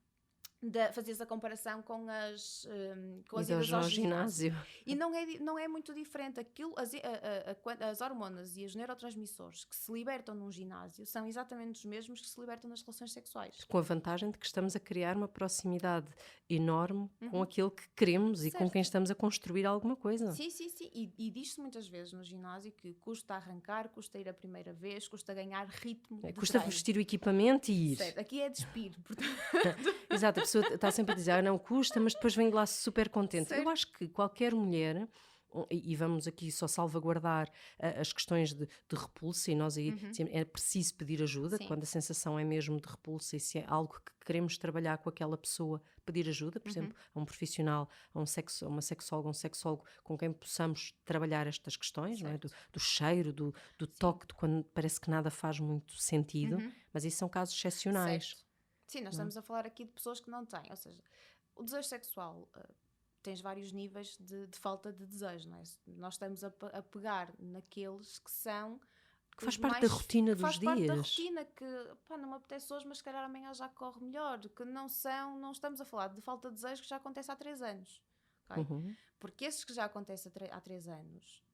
[SPEAKER 2] fazias a comparação com as
[SPEAKER 1] Idas
[SPEAKER 2] idas ao
[SPEAKER 1] ao
[SPEAKER 2] ginásio.
[SPEAKER 1] ginásio.
[SPEAKER 2] E não é muito diferente. Aquilo, as hormonas e os neurotransmissores que se libertam num ginásio são exatamente os mesmos que se libertam nas relações sexuais.
[SPEAKER 1] Com a vantagem de que estamos a criar uma proximidade enorme com
[SPEAKER 2] Uhum.
[SPEAKER 1] aquele que queremos e com
[SPEAKER 2] Certo.
[SPEAKER 1] quem estamos a construir alguma coisa.
[SPEAKER 2] Sim, sim, sim. E diz-se muitas vezes no ginásio que custa arrancar, custa ir a primeira vez, custa ganhar ritmo de
[SPEAKER 1] Custa
[SPEAKER 2] treino.
[SPEAKER 1] vestir o equipamento e ir.
[SPEAKER 2] Certo. Aqui é despir, portanto.
[SPEAKER 1] Exato, a pessoa está sempre a dizer, não custa, mas depois vem de lá super contente.
[SPEAKER 2] Certo.
[SPEAKER 1] Eu acho que qualquer mulher, e vamos aqui só salvaguardar as questões de repulsa, e nós aí dizemos, é preciso pedir ajuda,
[SPEAKER 2] Sim.
[SPEAKER 1] quando a sensação é mesmo de repulsa e se é algo que queremos trabalhar com aquela pessoa, pedir ajuda, por exemplo, a um profissional, a uma sexóloga, um sexólogo com quem possamos trabalhar estas questões, não é? Do cheiro, do toque, de quando parece que nada faz muito sentido, mas isso são casos excepcionais.
[SPEAKER 2] Certo. Sim, nós estamos a falar aqui de pessoas que não têm, ou seja, o desejo sexual tens vários níveis de falta de desejo, não é? Nós estamos a pegar naqueles que são
[SPEAKER 1] que faz parte da rotina dos
[SPEAKER 2] faz parte da
[SPEAKER 1] dias.
[SPEAKER 2] rotina, que pá, não me apetece hoje, mas se calhar amanhã já corre melhor, que não estamos a falar de falta de desejo que já acontece há 3 anos, ok? Porque esses que já acontecem há 3 anos,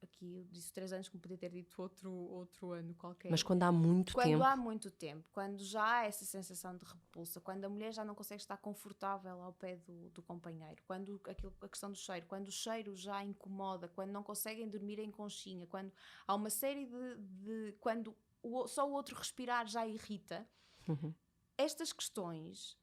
[SPEAKER 2] aqui eu disse 3 anos como podia ter dito outro ano qualquer.
[SPEAKER 1] Mas quando há muito tempo.
[SPEAKER 2] Quando há muito tempo, quando já há essa sensação de repulsa, quando a mulher já não consegue estar confortável ao pé do companheiro, quando a questão do cheiro, quando o cheiro já incomoda, quando não conseguem dormir em conchinha, quando há uma série quando só o outro respirar já irrita, estas questões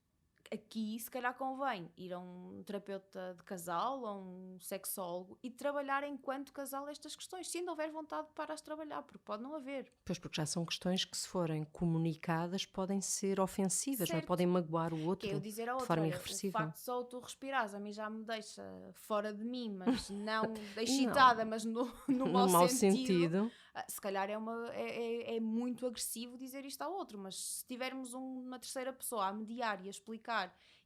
[SPEAKER 2] aqui se calhar convém ir a um terapeuta de casal ou um sexólogo e trabalhar enquanto casal estas questões, se ainda houver vontade para as trabalhar, porque pode não haver.
[SPEAKER 1] Pois, porque já são questões que, se forem comunicadas, podem ser ofensivas, não é?
[SPEAKER 2] Certo.
[SPEAKER 1] Podem magoar o outro
[SPEAKER 2] Que é eu dizer ao
[SPEAKER 1] de
[SPEAKER 2] outro,
[SPEAKER 1] forma
[SPEAKER 2] olha,
[SPEAKER 1] irreversível.
[SPEAKER 2] o facto de só tu respirares a mim já me deixa fora de mim, mas não excitada, mas no mau sentido. Se calhar é muito agressivo dizer isto ao outro, mas se tivermos uma terceira pessoa a mediar e a explicar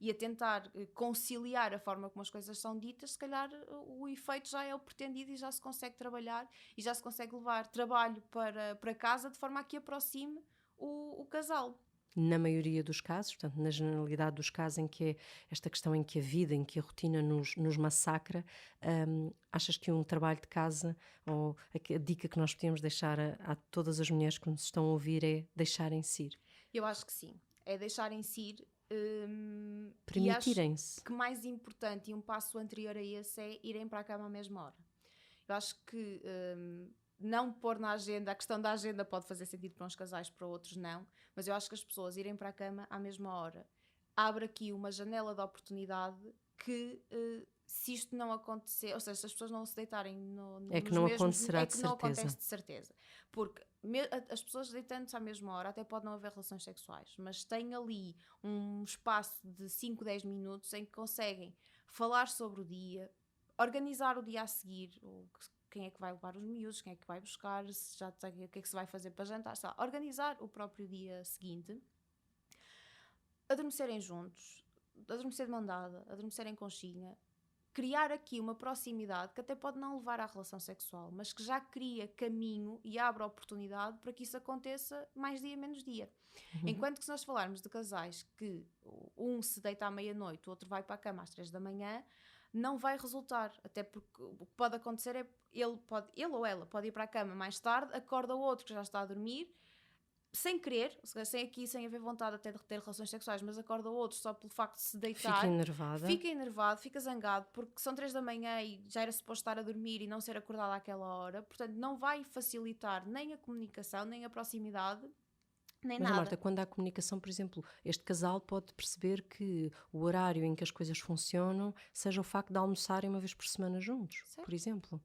[SPEAKER 2] e a tentar conciliar a forma como as coisas são ditas, se calhar o efeito já é o pretendido e já se consegue trabalhar e já se consegue levar trabalho para casa de forma a que aproxime o casal.
[SPEAKER 1] Na maioria dos casos, portanto, na generalidade dos casos em que é esta questão em que a vida, em que a rotina nos massacra, achas que um trabalho de casa, ou a dica que nós podemos deixar a todas as mulheres que nos estão a ouvir é deixarem-se ir,
[SPEAKER 2] Eu acho que sim, é deixarem-se ir. E acho
[SPEAKER 1] permitirem-se.
[SPEAKER 2] que mais importante e um passo anterior a esse é irem para a cama à mesma hora. Eu acho que não pôr na agenda, a questão da agenda pode fazer sentido para uns casais, para outros não, mas eu acho que as pessoas irem para a cama à mesma hora abre aqui uma janela de oportunidade que, se isto não acontecer, ou seja, se as pessoas não se deitarem
[SPEAKER 1] É que
[SPEAKER 2] nos
[SPEAKER 1] não
[SPEAKER 2] mesmos,
[SPEAKER 1] acontecerá
[SPEAKER 2] é
[SPEAKER 1] de
[SPEAKER 2] que não
[SPEAKER 1] certeza.
[SPEAKER 2] acontece de certeza. Porque as pessoas deitando-se à mesma hora, até pode não haver relações sexuais, mas têm ali um espaço de 5, 10 minutos em que conseguem falar sobre o dia, organizar o dia a seguir, quem é que vai levar os miúdos, quem é que vai buscar, se já tem, o que é que se vai fazer para jantar, sei lá, organizar o próprio dia seguinte, adormecerem juntos, adormecer de mão dada, adormecer em conchinha, criar aqui uma proximidade que até pode não levar à relação sexual, mas que já cria caminho e abre oportunidade para que isso aconteça mais dia menos dia.
[SPEAKER 1] Uhum.
[SPEAKER 2] Enquanto que se nós falarmos de casais que um se deita à meia-noite, o outro vai para a cama às 3 da manhã, não vai resultar, até porque o que pode acontecer é ele ou ela pode ir para a cama mais tarde, acorda o outro que já está a dormir, sem querer, sem haver vontade até de ter relações sexuais, mas acorda o outro só pelo facto de se
[SPEAKER 1] Fica
[SPEAKER 2] deitar,
[SPEAKER 1] enervada.
[SPEAKER 2] fica enervado, fica zangado, porque são 3 da manhã e já era suposto estar a dormir e não ser acordado àquela hora, portanto não vai facilitar nem a comunicação, nem a proximidade, nem
[SPEAKER 1] Mas,
[SPEAKER 2] nada.
[SPEAKER 1] Marta, quando há comunicação, por exemplo, este casal pode perceber que o horário em que as coisas funcionam seja o facto de almoçarem uma vez por semana juntos, por
[SPEAKER 2] Certo?
[SPEAKER 1] exemplo.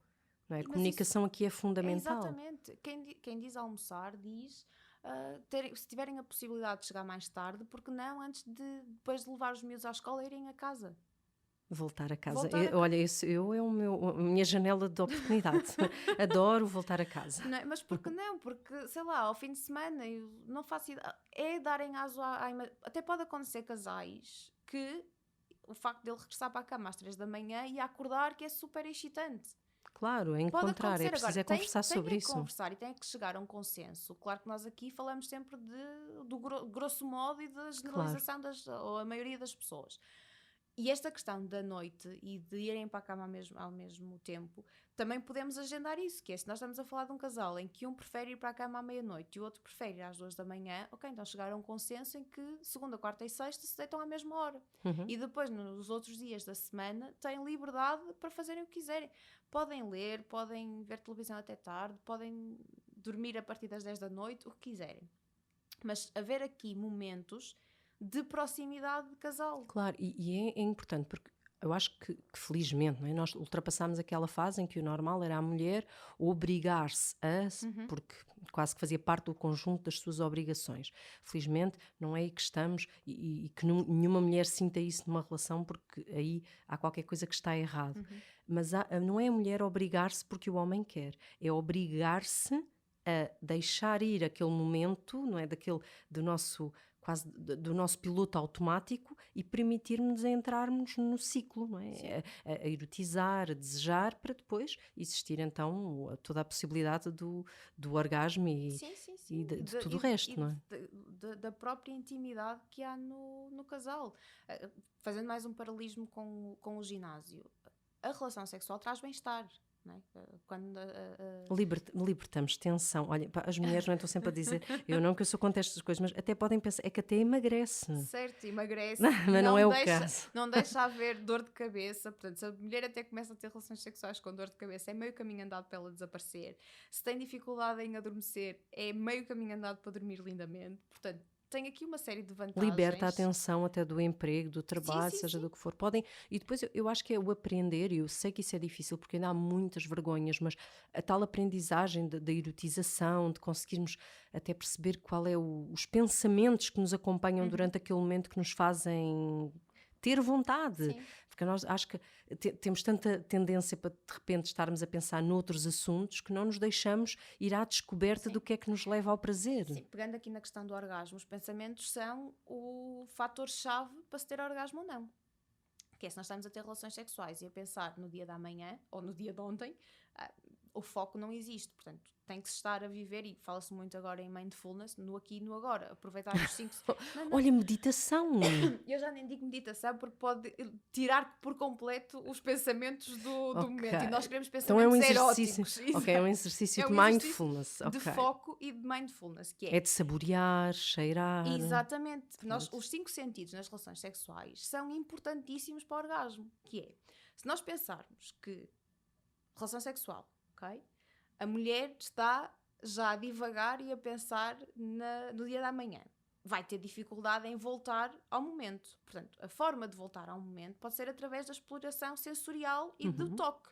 [SPEAKER 1] Não é? A
[SPEAKER 2] Mas isso
[SPEAKER 1] comunicação aqui é
[SPEAKER 2] é
[SPEAKER 1] fundamental.
[SPEAKER 2] exatamente. Quem diz almoçar diz se tiverem a possibilidade de chegar mais tarde, porque não antes depois de levar os miúdos à escola irem a casa.
[SPEAKER 1] Voltar a casa.
[SPEAKER 2] Voltar a casa.
[SPEAKER 1] Olha, isso é a minha janela de oportunidade. Adoro voltar a casa.
[SPEAKER 2] Não, mas porque não? Porque, sei lá, ao fim de semana, eu não faço ideia. É darem aso até pode acontecer casais que o facto dele regressar para a cama às 3 da manhã e acordar que é super excitante.
[SPEAKER 1] Claro, é
[SPEAKER 2] Pode
[SPEAKER 1] encontrar, é
[SPEAKER 2] acontecer agora,
[SPEAKER 1] preciso é conversar
[SPEAKER 2] tem
[SPEAKER 1] sobre
[SPEAKER 2] é
[SPEAKER 1] isso.
[SPEAKER 2] conversar e tem que chegar a um consenso. Claro que nós aqui falamos sempre do grosso modo e da
[SPEAKER 1] Claro.
[SPEAKER 2] generalização ou a maioria das pessoas. E esta questão da noite e de irem para a cama ao mesmo tempo, também podemos agendar isso, que é se nós estamos a falar de um casal em que um prefere ir para a cama à meia-noite e o outro prefere ir às 2 da manhã, ok, então chegar a um consenso em que segunda, quarta e sexta se deitam à mesma hora.
[SPEAKER 1] Uhum.
[SPEAKER 2] E depois, nos outros dias da semana, têm liberdade para fazerem o que quiserem. Podem ler, podem ver televisão até tarde, podem dormir a partir das 10 da noite, o que quiserem. Mas haver aqui momentos de proximidade de casal.
[SPEAKER 1] Claro, e é importante porque eu acho que felizmente, não é? Nós ultrapassámos aquela fase em que o normal era a mulher obrigar-se porque quase que fazia parte do conjunto das suas obrigações. Felizmente não é aí que estamos e que nenhuma mulher sinta isso numa relação, porque aí há qualquer coisa que está errado. Mas não é a mulher obrigar-se porque o homem quer, é obrigar-se a deixar ir aquele momento, não é? Do nosso quase do nosso piloto automático e permitir-nos entrarmos no ciclo, não é? A erotizar, a desejar, para depois existir então toda a possibilidade do orgasmo e de tudo o resto, não é?
[SPEAKER 2] Da própria intimidade que há no casal. Fazendo mais um paralelismo com o ginásio, a relação sexual traz bem-estar. Não é? Quando
[SPEAKER 1] Libertamos tensão. Olha, as mulheres não estão sempre a dizer, que eu sou contra estas coisas, mas até podem pensar, é que até emagrece.
[SPEAKER 2] Certo, emagrece.
[SPEAKER 1] Mas não é o caso.
[SPEAKER 2] Não deixa haver dor de cabeça. Portanto, se a mulher até começa a ter relações sexuais com dor de cabeça, é meio caminho andado para ela desaparecer. Se tem dificuldade em adormecer, é meio caminho andado para dormir lindamente. Portanto, tem aqui uma série de vantagens.
[SPEAKER 1] Liberta a atenção até do emprego, do trabalho, seja do que for. Podem, e depois eu acho que é o aprender, e eu sei que isso é difícil porque ainda há muitas vergonhas, mas a tal aprendizagem da erotização, de conseguirmos até perceber qual é os pensamentos que nos acompanham durante aquele momento que nos fazem ter vontade.
[SPEAKER 2] Sim.
[SPEAKER 1] Porque nós acho que temos tanta tendência para de repente estarmos a pensar noutros assuntos que não nos deixamos ir à descoberta do que é que nos leva ao prazer.
[SPEAKER 2] Sim, pegando aqui na questão do orgasmo, os pensamentos são o fator-chave para se ter orgasmo ou não. Que é se nós estamos a ter relações sexuais e a pensar no dia da manhã ou no dia de ontem, o foco não existe, portanto tem que se estar a viver, e fala-se muito agora em mindfulness, no aqui e no agora, aproveitar os 5...
[SPEAKER 1] Olha, meditação!
[SPEAKER 2] Eu já nem digo meditação porque pode tirar por completo os pensamentos do momento, e nós queremos
[SPEAKER 1] Então é um
[SPEAKER 2] pensamentos
[SPEAKER 1] exercício,
[SPEAKER 2] eróticos.
[SPEAKER 1] ok, é um exercício
[SPEAKER 2] É
[SPEAKER 1] de
[SPEAKER 2] um exercício
[SPEAKER 1] mindfulness,
[SPEAKER 2] de
[SPEAKER 1] ok.
[SPEAKER 2] foco e de mindfulness, que
[SPEAKER 1] É de saborear, cheirar.
[SPEAKER 2] exatamente. Os 5 sentidos nas relações sexuais são importantíssimos para o orgasmo, que é, se nós pensarmos que relação sexual, ok? A mulher está já a divagar e a pensar no dia da manhã. Vai ter dificuldade em voltar ao momento. Portanto, a forma de voltar ao momento pode ser através da exploração sensorial e do toque.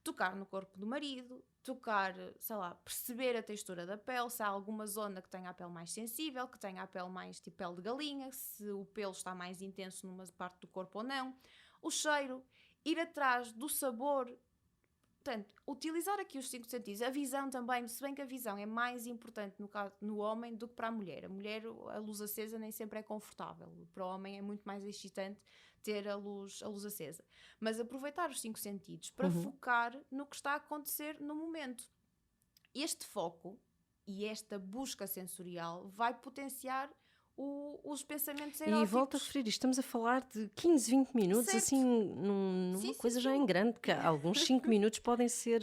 [SPEAKER 2] Tocar no corpo do marido, tocar, sei lá, perceber a textura da pele, se há alguma zona que tenha a pele mais sensível, que tenha a pele mais tipo pele de galinha, se o pelo está mais intenso numa parte do corpo ou não. O cheiro, ir atrás do sabor. Portanto, utilizar aqui os 5 sentidos, a visão também, se bem que a visão é mais importante no homem do que para a mulher. A mulher, a luz acesa nem sempre é confortável. Para o homem é muito mais excitante ter a luz acesa. Mas aproveitar os 5 sentidos para focar no que está a acontecer no momento. Este foco e esta busca sensorial vai potenciar os pensamentos eróticos.
[SPEAKER 1] E volto a referir, estamos a falar de 15, 20 minutos,
[SPEAKER 2] certo.
[SPEAKER 1] assim, numa coisa já em grande, que alguns 5 minutos podem ser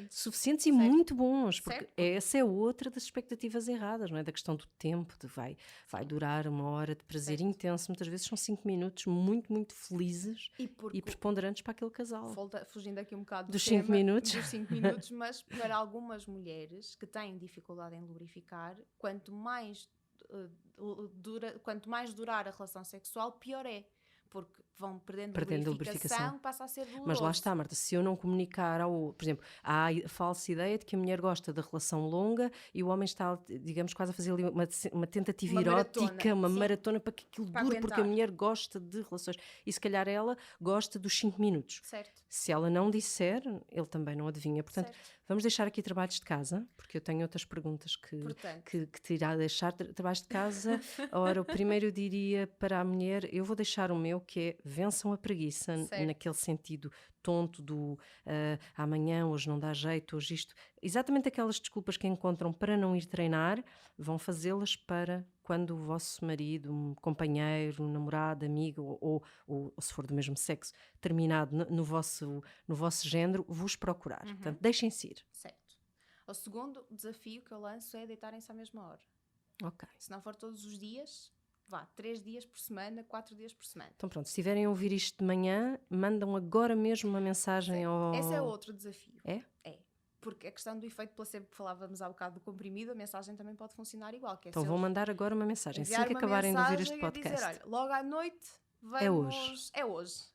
[SPEAKER 1] suficientes e muito bons, porque essa é outra das expectativas erradas, não é? Da questão do tempo, vai durar 1 hora de prazer intenso, muitas vezes são 5 minutos muito, muito felizes e preponderantes para aquele casal.
[SPEAKER 2] Fugindo aqui um bocado
[SPEAKER 1] dos 5 minutos.
[SPEAKER 2] Dos 5 minutos, mas para algumas mulheres que têm dificuldade em lubrificar, quanto mais durar a relação sexual, pior é, porque vão perdendo lubrificação, passa a ser doloroso.
[SPEAKER 1] Mas lá está, Marta, se eu não comunicar por exemplo, há a falsa ideia de que a mulher gosta da relação longa e o homem está, digamos, quase a fazer ali uma tentativa erótica, uma maratona para que aquilo dure, porque a mulher gosta de relações. E se calhar ela gosta dos 5 minutos.
[SPEAKER 2] Certo.
[SPEAKER 1] Se ela não disser, ele também não adivinha. Portanto, vamos deixar aqui trabalhos de casa, porque eu tenho outras perguntas que te irá deixar. Trabalhos de casa. Ora, o primeiro eu diria para a mulher, eu vou deixar o meu, que é vençam a preguiça, naquele sentido tonto do amanhã, hoje não dá jeito, hoje isto. Exatamente aquelas desculpas que encontram para não ir treinar, vão fazê-las para quando o vosso marido, um companheiro, um namorado, amigo ou se for do mesmo sexo, terminado no vosso género, vos procurar. Portanto, deixem-se ir.
[SPEAKER 2] Certo. O segundo desafio que eu lanço é deitarem-se à mesma hora.
[SPEAKER 1] Ok.
[SPEAKER 2] Se não for todos os dias, 3 dias por semana, 4 dias por semana.
[SPEAKER 1] Então pronto, se estiverem a ouvir isto de manhã, mandam agora mesmo uma mensagem ao...
[SPEAKER 2] Esse é outro desafio.
[SPEAKER 1] É?
[SPEAKER 2] É. Porque a questão do efeito placebo que falávamos há bocado do comprimido, a mensagem também pode funcionar igual. Que é
[SPEAKER 1] então vão mandar agora uma mensagem. Assim que acabarem de ouvir este podcast.
[SPEAKER 2] Dizer, olha, logo à noite vamos...
[SPEAKER 1] É hoje.
[SPEAKER 2] É hoje.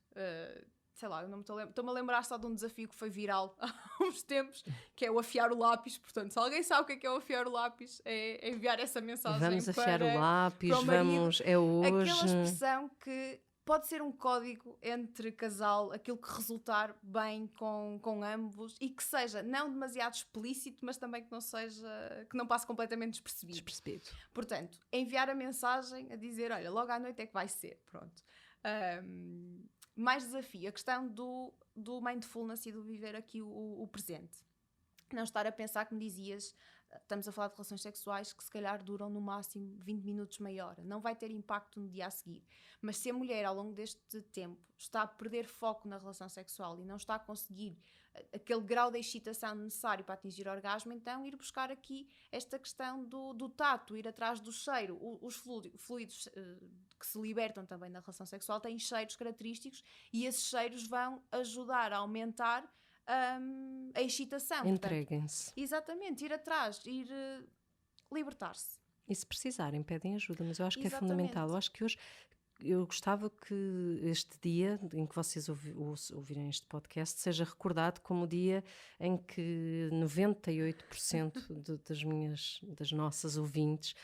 [SPEAKER 2] Sei lá, eu não estou-me a lembrar só de um desafio que foi viral há uns tempos, que é o afiar o lápis. Portanto, se alguém sabe o que é o afiar o lápis, é enviar essa mensagem.
[SPEAKER 1] Vamos afiar o lápis, é hoje.
[SPEAKER 2] Aquela expressão que pode ser um código entre casal, aquilo que resultar bem com ambos e que seja não demasiado explícito, mas também que não passe completamente despercebido. Portanto, enviar a mensagem a dizer, olha, logo à noite é que vai ser, pronto. Mais desafio, a questão do mindfulness e do viver aqui o presente. Não estar a pensar, como dizias, estamos a falar de relações sexuais que se calhar duram no máximo 20 minutos, meia hora. Não vai ter impacto no dia a seguir. Mas se a mulher, ao longo deste tempo, está a perder foco na relação sexual e não está a conseguir aquele grau de excitação necessário para atingir o orgasmo, então ir buscar aqui esta questão do tato, ir atrás do cheiro. Os fluidos que se libertam também na relação sexual têm cheiros característicos e esses cheiros vão ajudar a aumentar a excitação.
[SPEAKER 1] Entreguem-se.
[SPEAKER 2] Exatamente, ir atrás, libertar-se.
[SPEAKER 1] E se precisarem, pedem ajuda, mas eu acho que é fundamental. Eu acho que hoje eu gostava que este dia em que vocês ouvirem este podcast seja recordado como o dia em que 98% das nossas ouvintes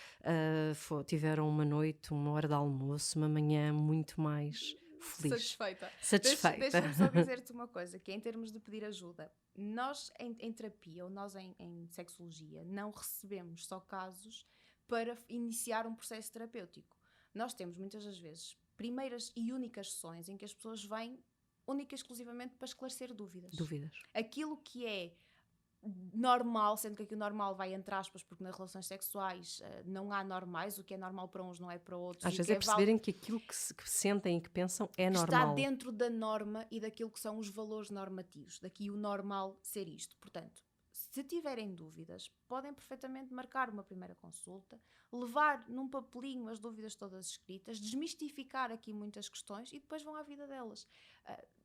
[SPEAKER 1] tiveram uma noite, uma hora de almoço, uma manhã muito mais feliz. Satisfeita.
[SPEAKER 2] Deixa-me só dizer-te uma coisa, que é em termos de pedir ajuda. Nós em terapia, ou nós em sexologia, não recebemos só casos para iniciar um processo terapêutico. Nós temos muitas das vezes primeiras e únicas sessões em que as pessoas vêm única e exclusivamente para esclarecer dúvidas.
[SPEAKER 1] Dúvidas.
[SPEAKER 2] Aquilo que é normal, sendo que aqui o normal vai entre aspas, porque nas relações sexuais não há normais, o que é normal para uns não é para outros.
[SPEAKER 1] Às
[SPEAKER 2] e o
[SPEAKER 1] vezes
[SPEAKER 2] que
[SPEAKER 1] é
[SPEAKER 2] é
[SPEAKER 1] perceberem que aquilo que sentem e que pensam é
[SPEAKER 2] que está
[SPEAKER 1] normal.
[SPEAKER 2] dentro da norma e daquilo que são os valores normativos. Daqui o normal ser isto. Portanto, se tiverem dúvidas, podem perfeitamente marcar uma primeira consulta, levar num papelinho as dúvidas todas escritas, desmistificar aqui muitas questões e depois vão à vida delas.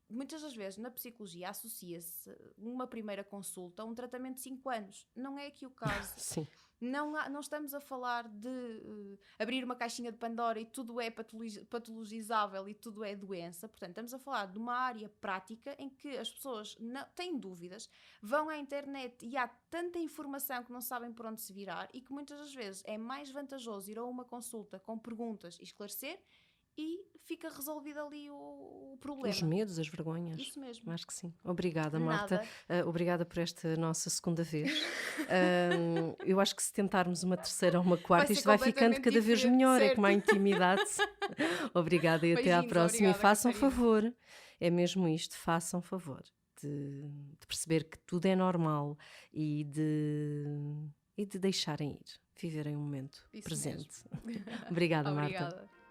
[SPEAKER 2] Muitas das vezes na psicologia associa-se uma primeira consulta a um tratamento de 5 anos. Não é aqui o caso.
[SPEAKER 1] Sim.
[SPEAKER 2] Não estamos a falar de abrir uma caixinha de Pandora e tudo é patologizável e tudo é doença. Portanto, estamos a falar de uma área prática em que as pessoas têm dúvidas, vão à internet e há tanta informação que não sabem por onde se virar e que muitas das vezes é mais vantajoso ir a uma consulta com perguntas e esclarecer e fica resolvido ali o problema.
[SPEAKER 1] Os medos, as vergonhas.
[SPEAKER 2] Isso mesmo.
[SPEAKER 1] Acho que sim. Obrigada,
[SPEAKER 2] Nada.
[SPEAKER 1] Marta. Obrigada por esta nossa segunda vez. Eu acho que se tentarmos uma terceira ou uma quarta, isto vai ficando cada vez melhor,
[SPEAKER 2] certo.
[SPEAKER 1] é como a intimidade. Obrigada e até à
[SPEAKER 2] Beijinhos,
[SPEAKER 1] próxima.
[SPEAKER 2] obrigada,
[SPEAKER 1] E façam
[SPEAKER 2] Catarina.
[SPEAKER 1] favor, é mesmo isto, façam favor de perceber que tudo é normal e de deixarem ir, viverem o momento
[SPEAKER 2] Isso
[SPEAKER 1] presente.
[SPEAKER 2] mesmo.
[SPEAKER 1] Obrigada, Marta.
[SPEAKER 2] Obrigada.